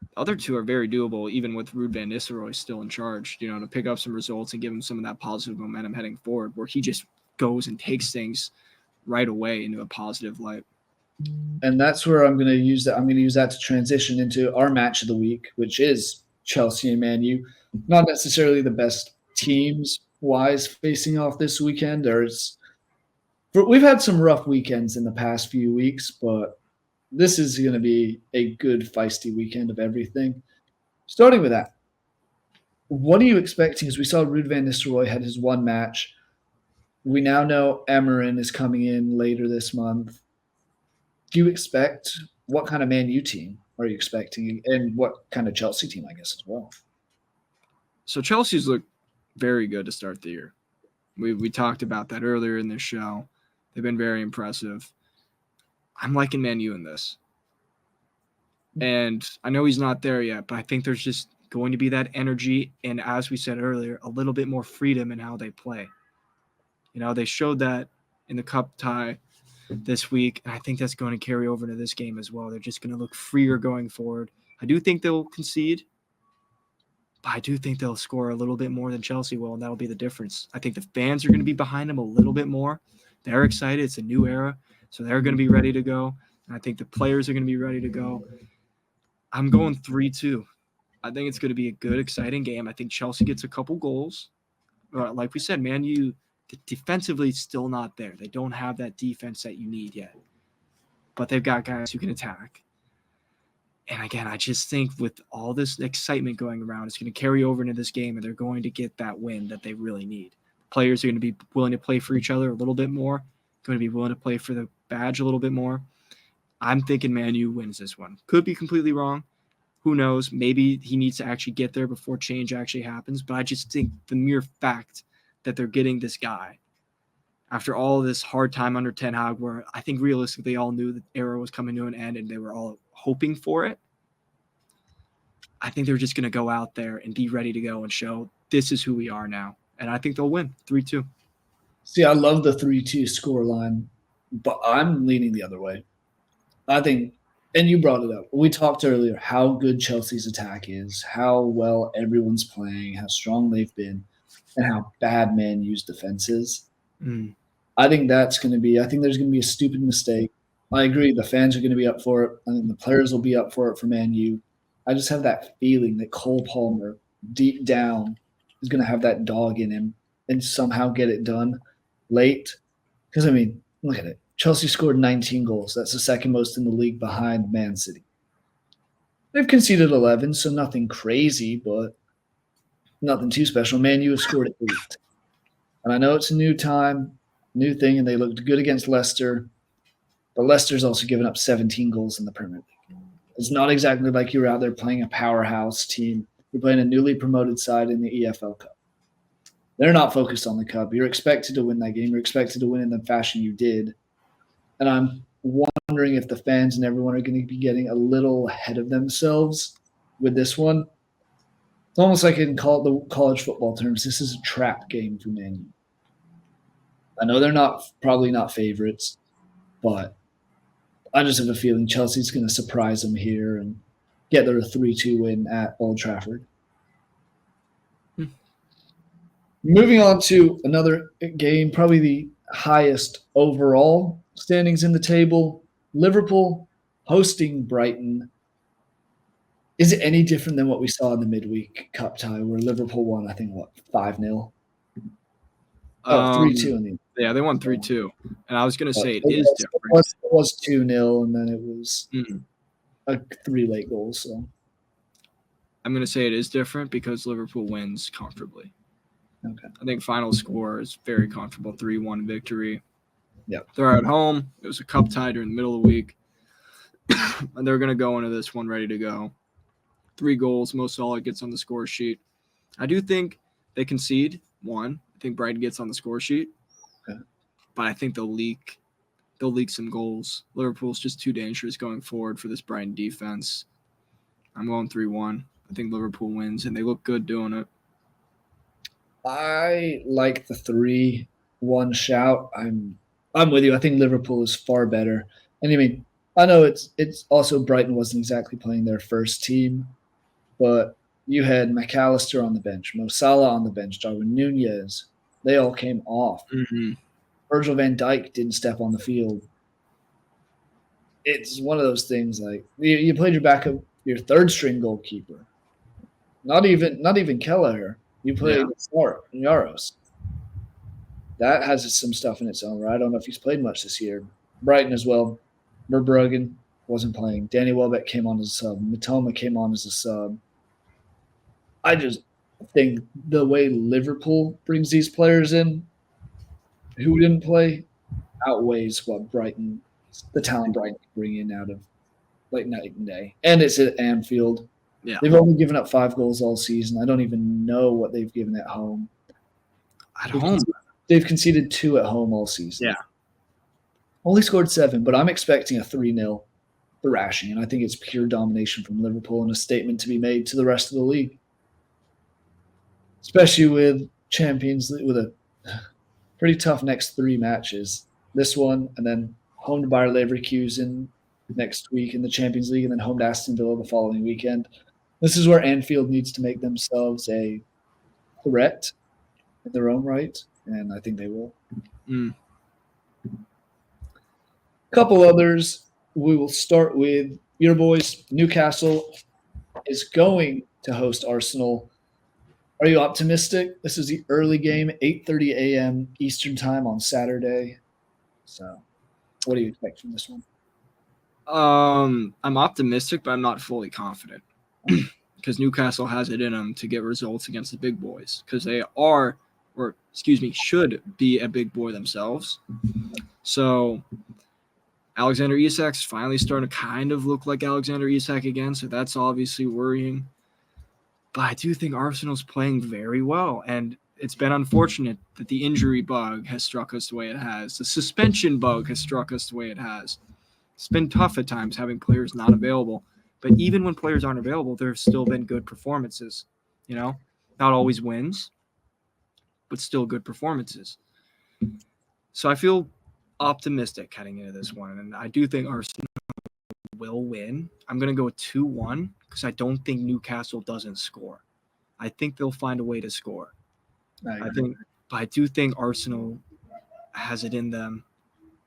B: the other two are very doable, even with Ruben Van Nistelrooy still in charge, to pick up some results and give him some of that positive momentum heading forward, where he just goes and takes things right away into a positive light.
A: And that's where I'm going to use that. I'm going to use that to transition into our match of the week, which is Chelsea and Man U. Not necessarily the best teams-wise facing off this weekend. We've had some rough weekends in the past few weeks, but this is going to be a good, feisty weekend of everything. Starting with that, what are you expecting? As we saw Ruud van Nistelrooy had his one match. We now know Amorim is coming in later this month. Do you expect – what kind of Man U team are you expecting? And what kind of Chelsea team, I guess, as well?
B: So Chelsea's looked very good to start the year. We talked about that earlier in this show. They've been very impressive. I'm liking Man U in this. And I know he's not there yet, but I think there's just going to be that energy and, as we said earlier, a little bit more freedom in how they play. They showed that in the cup tie this week, and I think that's going to carry over into this game as well. They're just going to look freer going forward. I do think they'll concede, But I do think they'll score a little bit more than Chelsea will, and that'll be the difference. I think the fans are going to be behind them a little bit more. They're excited. It's a new era, so they're going to be ready to go. And I think the players are going to be ready to go. I'm going 3-2. I think it's going to be a good, exciting game. I think Chelsea gets a couple goals. Like we said, Man U defensively still not there. They don't have that defense that you need yet. But they've got guys who can attack. And again, I just think with all this excitement going around, it's going to carry over into this game, and they're going to get that win that they really need. Players are going to be willing to play for each other a little bit more, going to be willing to play for the badge a little bit more. I'm thinking Man U wins this one. Could be completely wrong. Who knows? Maybe he needs to actually get there before change actually happens. But I just think the mere fact that they're getting this guy after all this hard time under Ten Hag, where I think realistically they all knew the era was coming to an end and they were all hoping for it. I think they're just going to go out there and be ready to go and show this is who we are now. And I think they'll win 3-2.
A: See, I love the 3-2 scoreline, but I'm leaning the other way. I think, and you brought it up, we talked earlier how good Chelsea's attack is, how well everyone's playing, how strong they've been, and how bad Man U's defense is. I think there's going to be a stupid mistake. I agree, the fans are going to be up for it. I think the players will be up for it for Man U. I just have that feeling that Cole Palmer, deep down, is going to have that dog in him and somehow get it done late. Because, I mean, look at it. Chelsea scored 19 goals. That's the second most in the league behind Man City. They've conceded 11, so nothing crazy, but nothing too special. Man U have scored 8. And I know it's a new time, new thing, and they looked good against Leicester. But Leicester's also given up 17 goals in the Premier League. It's not exactly like you're out there playing a powerhouse team. You're playing a newly promoted side in the EFL Cup. They're not focused on the Cup. You're expected to win that game. You're expected to win in the fashion you did. And I'm wondering if the fans and everyone are going to be getting a little ahead of themselves with this one. It's almost like in the college football terms, this is a trap game for Man U. I know they're probably not favorites, but I just have a feeling Chelsea's going to surprise them here and get their 3-2 win at Old Trafford. Moving on to another game, probably the highest overall standings in the table. Liverpool hosting Brighton. Is it any different than what we saw in the midweek cup tie where Liverpool won, I think, 5-0? 3-2 in the
B: Yeah, they won 3-2. And I was going to say it is different.
A: It was 2-0, and then it was 3 late goals. So
B: I'm going to say it is different because Liverpool wins comfortably.
A: Okay.
B: I think final score is very comfortable, 3-1 victory.
A: Yeah.
B: They're at home. It was a cup tie during the middle of the week. And they're going to go into this one ready to go. 3 goals, Mo Salah gets on the score sheet. I do think they concede 1. I think Brighton gets on the score sheet.
A: Okay.
B: But I think they'll leak some goals. Liverpool's just too dangerous going forward for this Brighton defense. I'm going 3-1. I think Liverpool wins, and they look good doing it.
A: I like the 3-1 shout. I'm with you. I think Liverpool is far better. And I mean, I know it's also Brighton wasn't exactly playing their first team, but you had McAllister on the bench, Mo Salah on the bench, Darwin Nunez. They all came off. Virgil van Dijk didn't step on the field. It's one of those things like you played your backup, your third string goalkeeper. Not even Kelleher. You played Yaros. That has some stuff in its own right. I don't know if he's played much this year. Brighton as well. Verbruggen wasn't playing. Danny Welbeck came on as a sub. Matoma came on as a sub. I just think the way Liverpool brings these players in who didn't play outweighs what the talent Brighton can bring in out of like night and day. And it's at Anfield.
B: Yeah.
A: They've only given up 5 goals all season. I don't even know what they've given at home. They've conceded 2 at home all season.
B: Yeah.
A: Only scored 7, but I'm expecting a 3-0 thrashing, and I think it's pure domination from Liverpool and a statement to be made to the rest of the league. Especially with Champions League, with a pretty tough next 3 matches. This one, and then home to Bayer Leverkusen next week in the Champions League, and then home to Aston Villa the following weekend. This is where Anfield needs to make themselves a threat in their own right, and I think they will.
B: Mm.
A: A couple others. We will start with your boys. Newcastle is going to host Arsenal. Are you optimistic? This is the early game, 8:30 a.m. Eastern time on Saturday. So, what do you expect from this one?
B: I'm optimistic, but I'm not fully confident because Newcastle has it in them to get results against the big boys because they are, or excuse me, should be a big boy themselves. So Alexander Isak's finally starting to kind of look like Alexander Isak again, so that's obviously worrying. But I do think Arsenal's playing very well, and it's been unfortunate that the injury bug has struck us the way it has. The suspension bug has struck us the way it has. It's been tough at times having players not available, but even when players aren't available, there have still been good performances. Not always wins, but still good performances. So I feel optimistic heading into this one, and I do think Arsenal will win. I'm going to go 2-1 because I don't think Newcastle doesn't score. I think they'll find a way to score. I do think Arsenal has it in them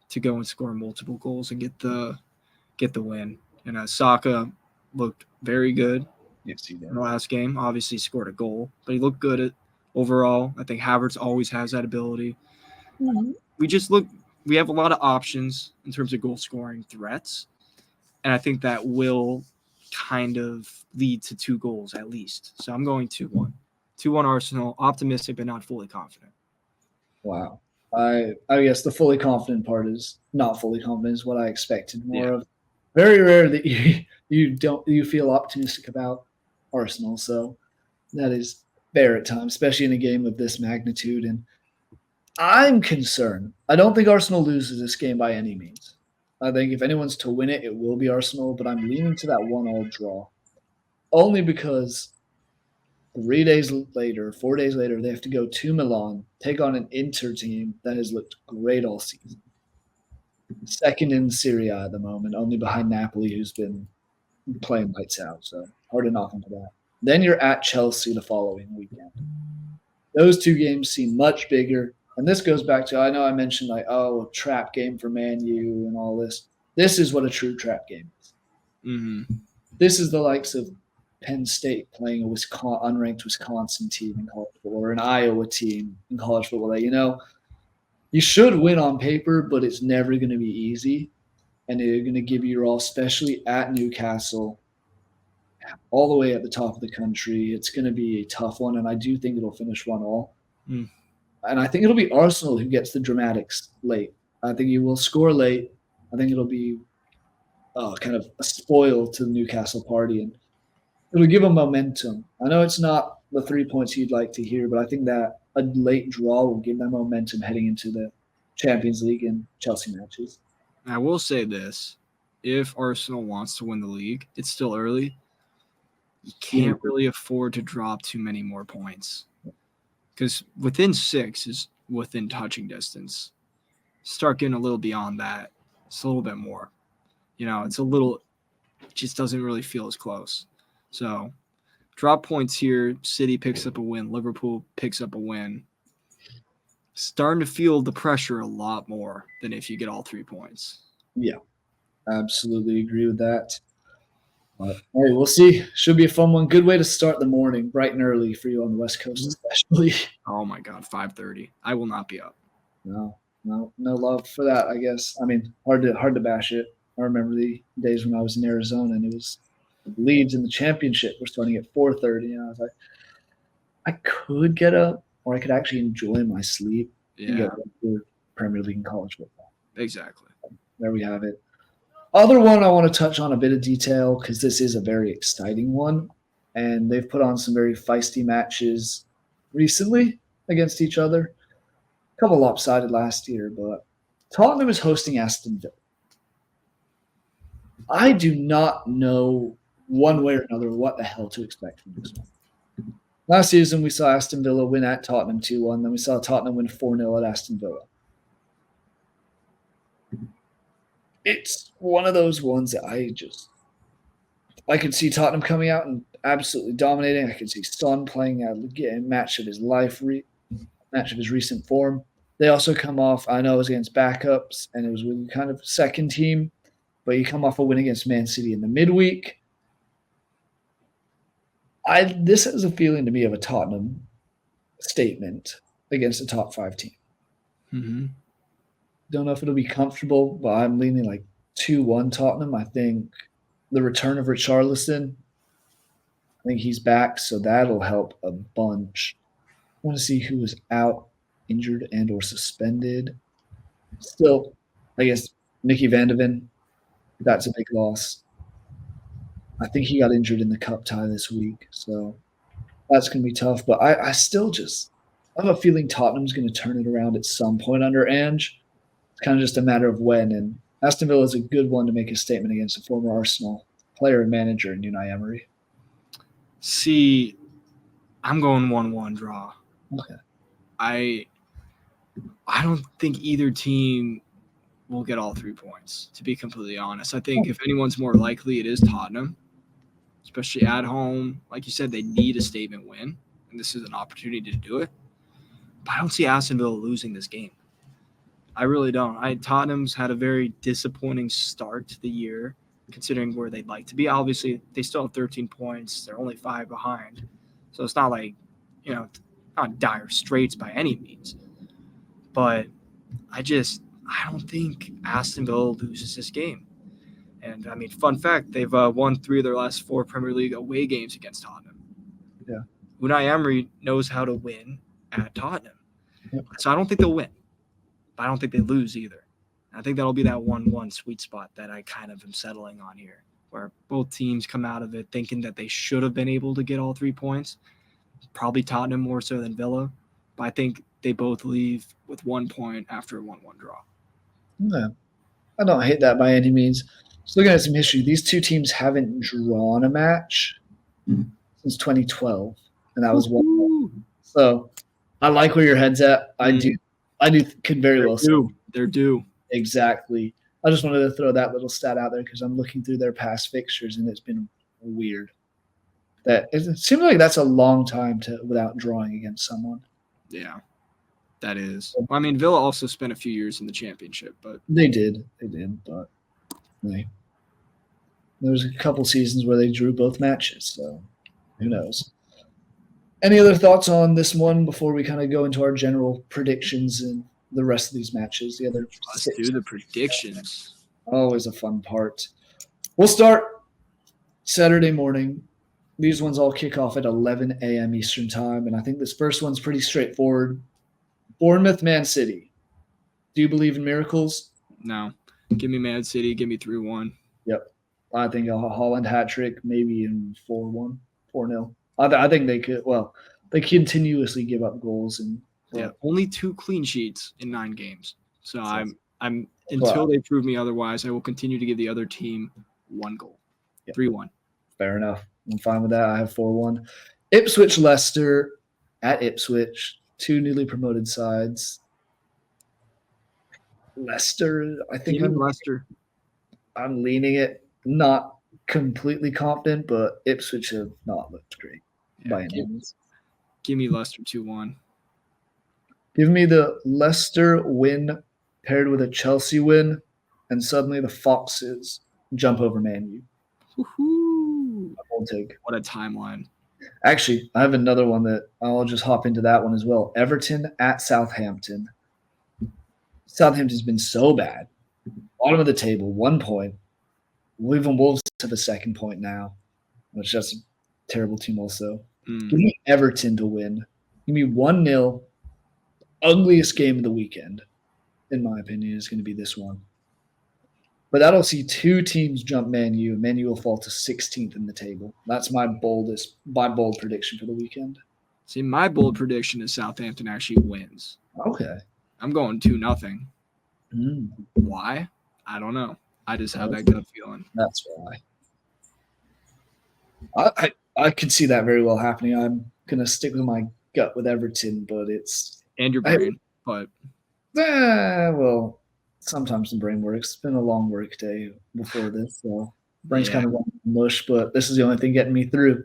B: to go and score multiple goals and get the win. And Saka looked very good in the last game. Obviously scored a goal, but he looked good overall. I think Havertz always has that ability. Mm-hmm. We have a lot of options in terms of goal scoring threats, and I think that will kind of lead to 2 goals at least. So I'm going 2-1. 2-1 Arsenal, optimistic but not fully confident.
A: Wow. I guess the fully confident part is not fully confident is what I expected more of. Very rare that you feel optimistic about Arsenal, so that is fair at times, especially in a game of this magnitude. And I'm concerned. I don't think Arsenal loses this game by any means. I think if anyone's to win it, it will be Arsenal, but I'm leaning to that 1-1 draw. Only because 4 days later, they have to go to Milan, take on an Inter team that has looked great all season. Second in Serie A at the moment, only behind Napoli, who's been playing lights out. So hard to knock into that. Then you're at Chelsea the following weekend. Those 2 games seem much bigger. And this goes back to, I know I mentioned a trap game for Man U and all this. This is what a true trap game is.
B: Mm-hmm.
A: This is the likes of Penn State playing a unranked Wisconsin team in college football or an Iowa team in college football. You should win on paper, but it's never going to be easy. And they're going to give you your all, especially at Newcastle, all the way at the top of the country. It's going to be a tough one, and I do think it'll finish 1-1. Mm. And I think it'll be Arsenal who gets the dramatics late. I think you will score late. I think it'll be kind of a spoil to the Newcastle party, and it'll give them momentum. I know it's not the 3 points you'd like to hear, but I think that a late draw will give them momentum heading into the Champions League and Chelsea matches.
B: I will say this. If Arsenal wants to win the league, it's still early. You can't really afford to drop too many more points because within 6 is within touching distance. Start getting a little beyond that. It's a little bit more. It just doesn't really feel as close. So drop points here. City picks up a win. Liverpool picks up a win. Starting to feel the pressure a lot more than if you get all 3 points.
A: Yeah, absolutely agree with that. But, all right, we'll see. Should be a fun one. Good way to start the morning, bright and early for you on the West Coast, especially.
B: Oh my God, 5:30. I will not be up.
A: No love for that. I guess. I mean, hard to bash it. I remember the days when I was in Arizona and it was Leeds in the championship were starting at 4:30, and I was like, I could get up, or I could actually enjoy my sleep and get ready for Premier League and college football.
B: Exactly.
A: There we have it. Other one I want to touch on a bit of detail because this is a very exciting one, and they've put on some very feisty matches recently against each other. A couple lopsided last year, but Tottenham is hosting Aston Villa. I do not know one way or another what the hell to expect from this one. Last season, we saw Aston Villa win at Tottenham 2-1. Then we saw Tottenham win 4-0 at Aston Villa. It's one of those ones that I could see Tottenham coming out and absolutely dominating. I could see Son playing a match of his life, match of his recent form. They also come off, I know it was against backups, and it was with kind of second team, but you come off a win against Man City in the midweek. This has a feeling to me of a Tottenham statement against a top 5 team.
B: Mm-hmm.
A: Don't know if it'll be comfortable, but I'm leaning like 2-1 Tottenham. I think the return of Richarlison, I think he's back, so that'll help a bunch. I want to see who is out, injured, and or suspended. Still, I guess Mickey Van de Ven, that's a big loss. I think he got injured in the cup tie this week, so that's going to be tough. But I still just I have a feeling Tottenham's going to turn it around at some point under Ange. It's kind of just a matter of when. And Aston Villa is a good one to make a statement against a former Arsenal player and manager in Unai Emery.
B: See, I'm going 1-1 draw.
A: Okay.
B: I don't think either team will get all 3 points, to be completely honest. I think if anyone's more likely, it is Tottenham, especially at home. Like you said, they need a statement win, and this is an opportunity to do it. But I don't see Aston Villa losing this game. I really don't. Tottenham's had a very disappointing start to the year, considering where they'd like to be. Obviously, they still have 13 points. They're only 5 behind. So it's not like, not dire straits by any means. But I don't think Aston Villa loses this game. And, fun fact, they've won 3 of their last 4 Premier League away games against Tottenham.
A: Yeah.
B: Unai Emery knows how to win at Tottenham.
A: Yep.
B: So I don't think they'll win. But I don't think they lose either. I think that'll be that 1-1 sweet spot that I kind of am settling on here, where both teams come out of it thinking that they should have been able to get all 3 points. Probably Tottenham more so than Villa. But I think they both leave with 1 point after a 1-1 draw.
A: Yeah. I don't hate that by any means. Just looking at some history, these two teams haven't drawn a match since 2012, and that was 1-1. So I like where your head's at. I do could very well say
B: they're due.
A: Exactly. I just wanted to throw that little stat out there because I'm looking through their past fixtures, and it's been weird. It seems like that's a long time without drawing against someone.
B: Yeah, that is. Well, Villa also spent a few years in the championship, but
A: they did, but there was a couple seasons where they drew both matches, so who knows? Any other thoughts on this one before we kind of go into our general predictions and the rest of these matches?
B: Let's do the predictions.
A: Always a fun part. We'll start Saturday morning. These ones all kick off at 11 a.m. Eastern time, and I think this first one's pretty straightforward. Bournemouth, Man City. Do you believe in miracles?
B: No. Give me Man City. Give me 3-1.
A: Yep. I think a Haaland hat trick, maybe in 4-1, 4-0. I think they could. Well, they continuously give up goals, and
B: only 2 clean sheets in 9 games. So I'm until they prove me otherwise, I will continue to give the other team 1 goal. 3-1.
A: Fair enough. I'm fine with that. I have 4-1. Ipswich, Leicester at Ipswich. 2 newly promoted sides. Leicester, I think I'm leaning it. Not completely confident, but Ipswich have not looked great by any means.
B: Give me Leicester 2-1.
A: Give me the Leicester win paired with a Chelsea win, and suddenly the Foxes jump over Man U.
B: Woohoo!
A: Take.
B: What a timeline.
A: Actually, I have another one that I'll just hop into that one as well. Everton at Southampton. Southampton's been so bad. Bottom of the table, 1 point. Even Wolves have a 2nd point now, which is a terrible team also. Give me Everton to win. Give me 1-0. Ugliest game of the weekend, in my opinion, is going to be this one. But that'll see 2 teams jump Man U. Man U will fall to 16th in the table. That's my bold prediction for the weekend.
B: See, my bold prediction is Southampton actually wins.
A: Okay.
B: I'm going 2-0. Why? I don't know. I just have that gut feeling.
A: That's why. I can see that very well happening. I'm going to stick with my gut with Everton, but it's –
B: and your brain, but –
A: well – sometimes the brain works. It's been a long work day before this, so Brain's kind of running mush, but this is the only thing getting me through.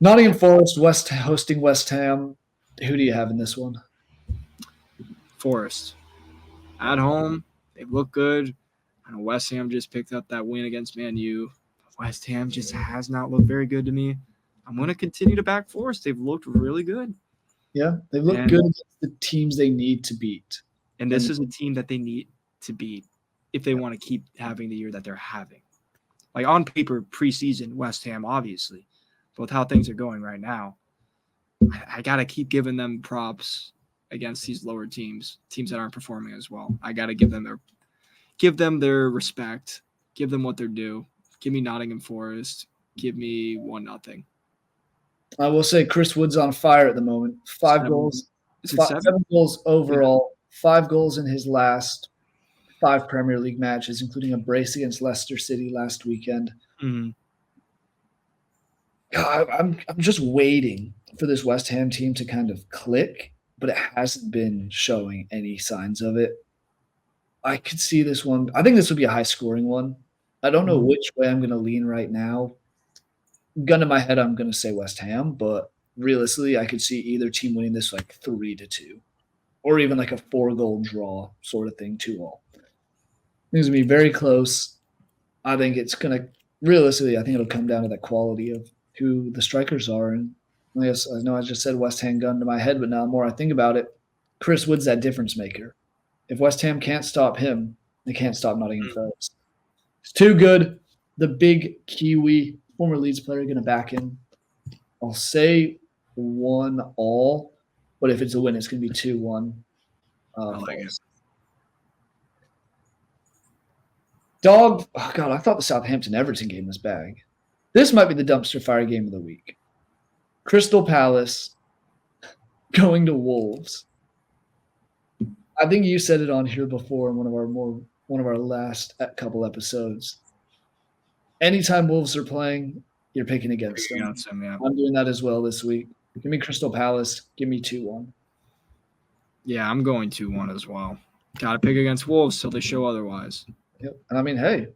A: Nottingham Forest, hosting West Ham. Who do you have in this one?
B: Forest. At home, they look good. I know West Ham just picked up that win against Man U. West Ham just has not looked very good to me. I'm going to continue to back Forest. They've looked really good.
A: Yeah, they've looked good against the teams they need to beat.
B: And this is a team that they need to beat if they want to keep having the year that they're having. Like on paper, preseason, West Ham, obviously. But with how things are going right now, I got to keep giving them props against these lower teams that aren't performing as well. I got to give them their respect, give them what they're due. Give me Nottingham Forest. Give me 1-0.
A: I will say Chris Wood's on fire at the moment. 5 goals.
B: Is it
A: 7 goals overall. 5 goals in his last 5 Premier League matches, including a brace against Leicester City last weekend.
B: Mm-hmm.
A: God, I'm just waiting for this West Ham team to kind of click, but it hasn't been showing any signs of it. I could see this one. I think this would be a high-scoring one. I don't know which way I'm going to lean right now. Gun to my head, I'm going to say West Ham, but realistically, I could see either team winning this like 3-2, or even like a 4-goal draw sort of thing, 2-2. It's going to be very close. I think it's going to realistically. I think it'll come down to the quality of who the strikers are. And I know I just said West Ham gun to my head, but now the more I think about it, Chris Wood's that difference maker. If West Ham can't stop him, they can't stop Nottingham Forest. It's too good. The big Kiwi, former Leeds player, going to back him. I'll say 1-1, but if it's a win, it's going to be 2-1.
B: I like it.
A: Dog, oh God, I thought the Southampton-Everton game was bag. This might be the dumpster fire game of the week. Crystal Palace going to Wolves. I think you said it on here before in one of our last couple episodes. Anytime Wolves are playing, you're picking against them.
B: Yeah.
A: I'm doing that as well this week. Give me Crystal Palace. Give me 2-1.
B: Yeah, I'm going 2-1 as well. Got to pick against Wolves till they show otherwise.
A: Yep. And I mean, hey,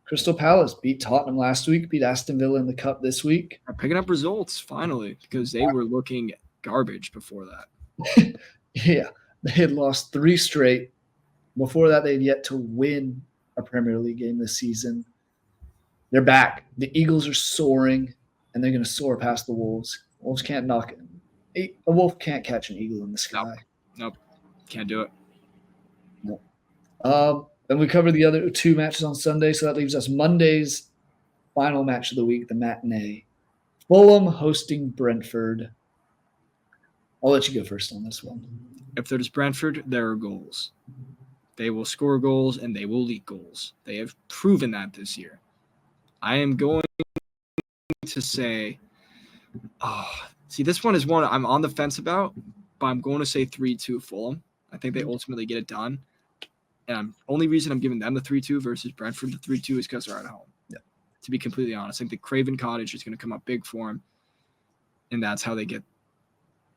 A: Crystal Palace beat Tottenham last week, beat Aston Villa in the Cup this week.
B: Are picking up results finally because they were looking garbage before that.
A: Yeah, they had lost 3 straight. Before that, they had yet to win a Premier League game this season. They're back. The Eagles are soaring, and they're going to soar past the Wolves. Wolves can't knock it. A wolf can't catch an eagle in the sky.
B: Nope. Can't do it.
A: Nope. Then we covered the other 2 matches on Sunday, so that leaves us Monday's final match of the week, the matinee. Fulham hosting Brentford. I'll let you go first on this one.
B: If there's Brentford, there are goals. They will score goals, and they will leak goals. They have proven that this year. I am going to say, this one is one I'm on the fence about, but I'm going to say 3-2 Fulham. I think they ultimately get it done. And only reason I'm giving them the 3-2 versus Brentford the 3-2 is because they're at home.
A: Yeah.
B: To be completely honest, I think the Craven Cottage is going to come up big for them, and that's how they get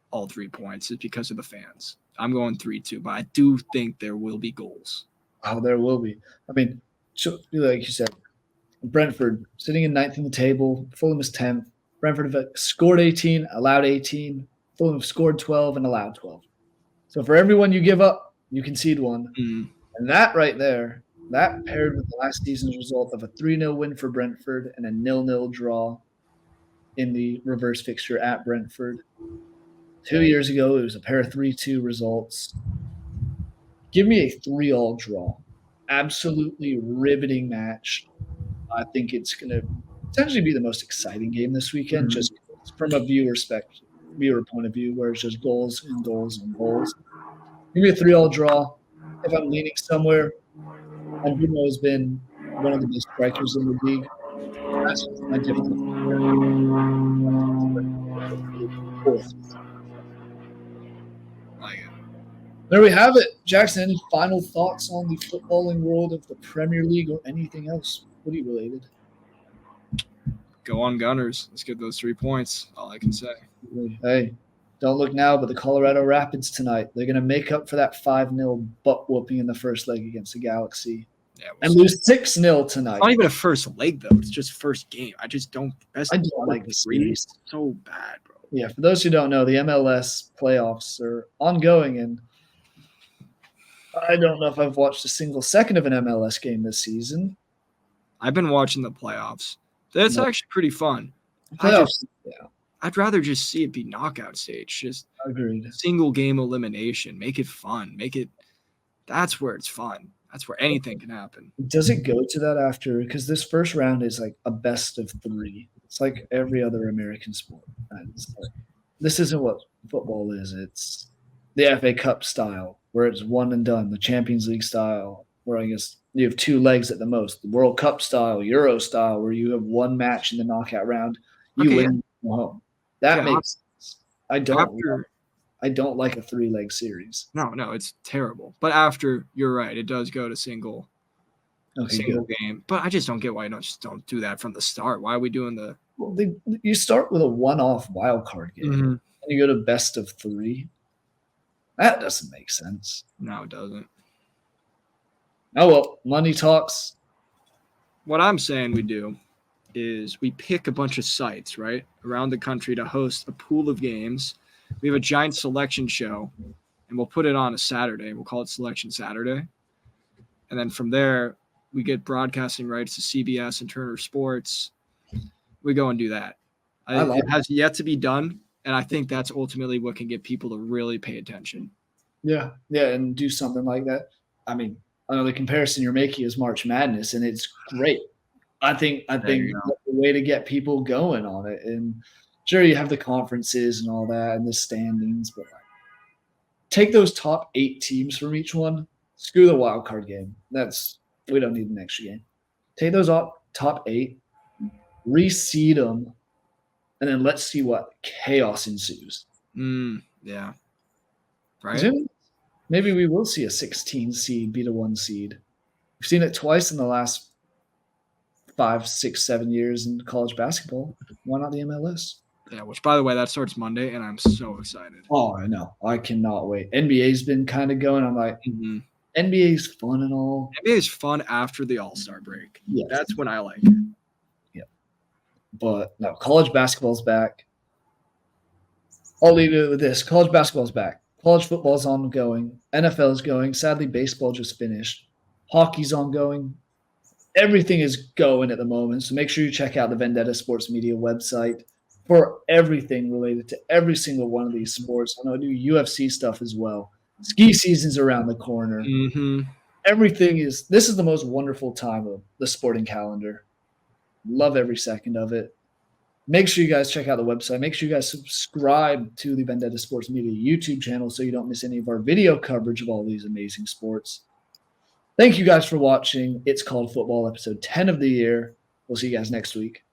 B: all 3 points is because of the fans. I'm going 3-2, but I do think there will be goals.
A: Oh, there will be. I mean, so, like you said, Brentford sitting in 9th in the table. Fulham is 10th. Brentford have scored 18, allowed 18. Fulham have scored 12 and allowed 12. So for everyone you give up, you concede 1.
B: Mm-hmm.
A: And that right there, that paired with the last season's result of a 3-0 win for Brentford and a 0-0 draw in the reverse fixture at Brentford. 2 years ago, it was a pair of 3-2 results. Give me a 3-3 draw. Absolutely riveting match. I think it's going to potentially be the most exciting game this weekend, just from a viewer point of view, where it's just goals and goals and goals. Give me a 3-3 draw. If I'm leaning somewhere, and Bruno has been one of the best strikers in the league. That's my difference. There we have it. Jackson, any final thoughts on the footballing world of the Premier League or anything else footy related?
B: Go on Gunners. Let's get those 3 points. All I can say.
A: Hey, don't look now, but the Colorado Rapids tonight, they're going to make up for that 5-0 butt whooping in the first leg against the Galaxy.
B: Yeah,
A: and lose 6-0 tonight.
B: It's not even a first leg though. It's just first game. I just don't.
A: I don't like the series.
B: So bad, bro.
A: Yeah, for those who don't know, the MLS playoffs are ongoing, and I don't know if I've watched a single second of an MLS game this season.
B: I've been watching the playoffs. That's actually pretty fun.
A: Playoffs,
B: I'd rather just see it be knockout stage. Just
A: agreed.
B: Single game elimination. Make it fun. That's where it's fun. That's where anything can happen.
A: Does it go to that after? Because this first round is like a best of 3. It's like every other American sport. This isn't what football is. It's the FA Cup style, where it's one and done. The Champions League style, where I guess you have 2 legs at the most. The World Cup style, Euro style, where you have one match in the knockout round. You win, you go home. That makes sense. I don't like a 3-leg series.
B: No, it's terrible. But after, you're right, it does go to single game. But I just don't get why you don't do that from the start. Why are we doing the?
A: Well, you start with a one-off wild card game, and you go to best of 3. That doesn't make sense.
B: No, it doesn't.
A: Oh well, money talks.
B: What I'm saying we do is we pick a bunch of sites right around the country to host a pool of games. We have a giant selection show, and we'll put it on a Saturday. We'll call it Selection Saturday. And then from there, we get broadcasting rights to CBS and Turner Sports. We go and do that. It has yet to be done, and I think that's ultimately what can get people to really pay attention.
A: Yeah, and do something like that. I mean, I know the comparison you're making is March Madness, and it's great. I think that's the way to get people going on it. And sure, you have the conferences and all that and the standings, but take those top 8 teams from each one. Screw the wild card game. We don't need an extra game. Take those top 8, reseed them, and then let's see what chaos ensues.
B: Yeah. Right.
A: Maybe we will see a 16 seed beat a 1 seed. We've seen it twice in the last 5, 6, 7 years in college basketball. Why not the MLS?
B: Yeah, which, by the way, that starts Monday, and I'm so excited.
A: Oh, I know. I cannot wait. NBA's been kind of going. I'm like, NBA's fun and all.
B: NBA is fun after the All-Star break.
A: Yes.
B: That's when I like it.
A: Yeah. But no, college basketball's back. I'll leave it with this. College basketball's back. College football's ongoing. NFL is going. Sadly, baseball just finished. Hockey's ongoing. Everything is going at the moment. So make sure you check out the Vendetta Sports Media website for everything related to every single one of these sports. I know I do UFC stuff as well. Ski season's around the corner. This is the most wonderful time of the sporting calendar. Love every second of it. Make sure you guys check out the website. Make sure you guys subscribe to the Vendetta Sports Media YouTube channel so you don't miss any of our video coverage of all these amazing sports. Thank you guys for watching. It's Called Football, episode 10 of the year. We'll see you guys next week.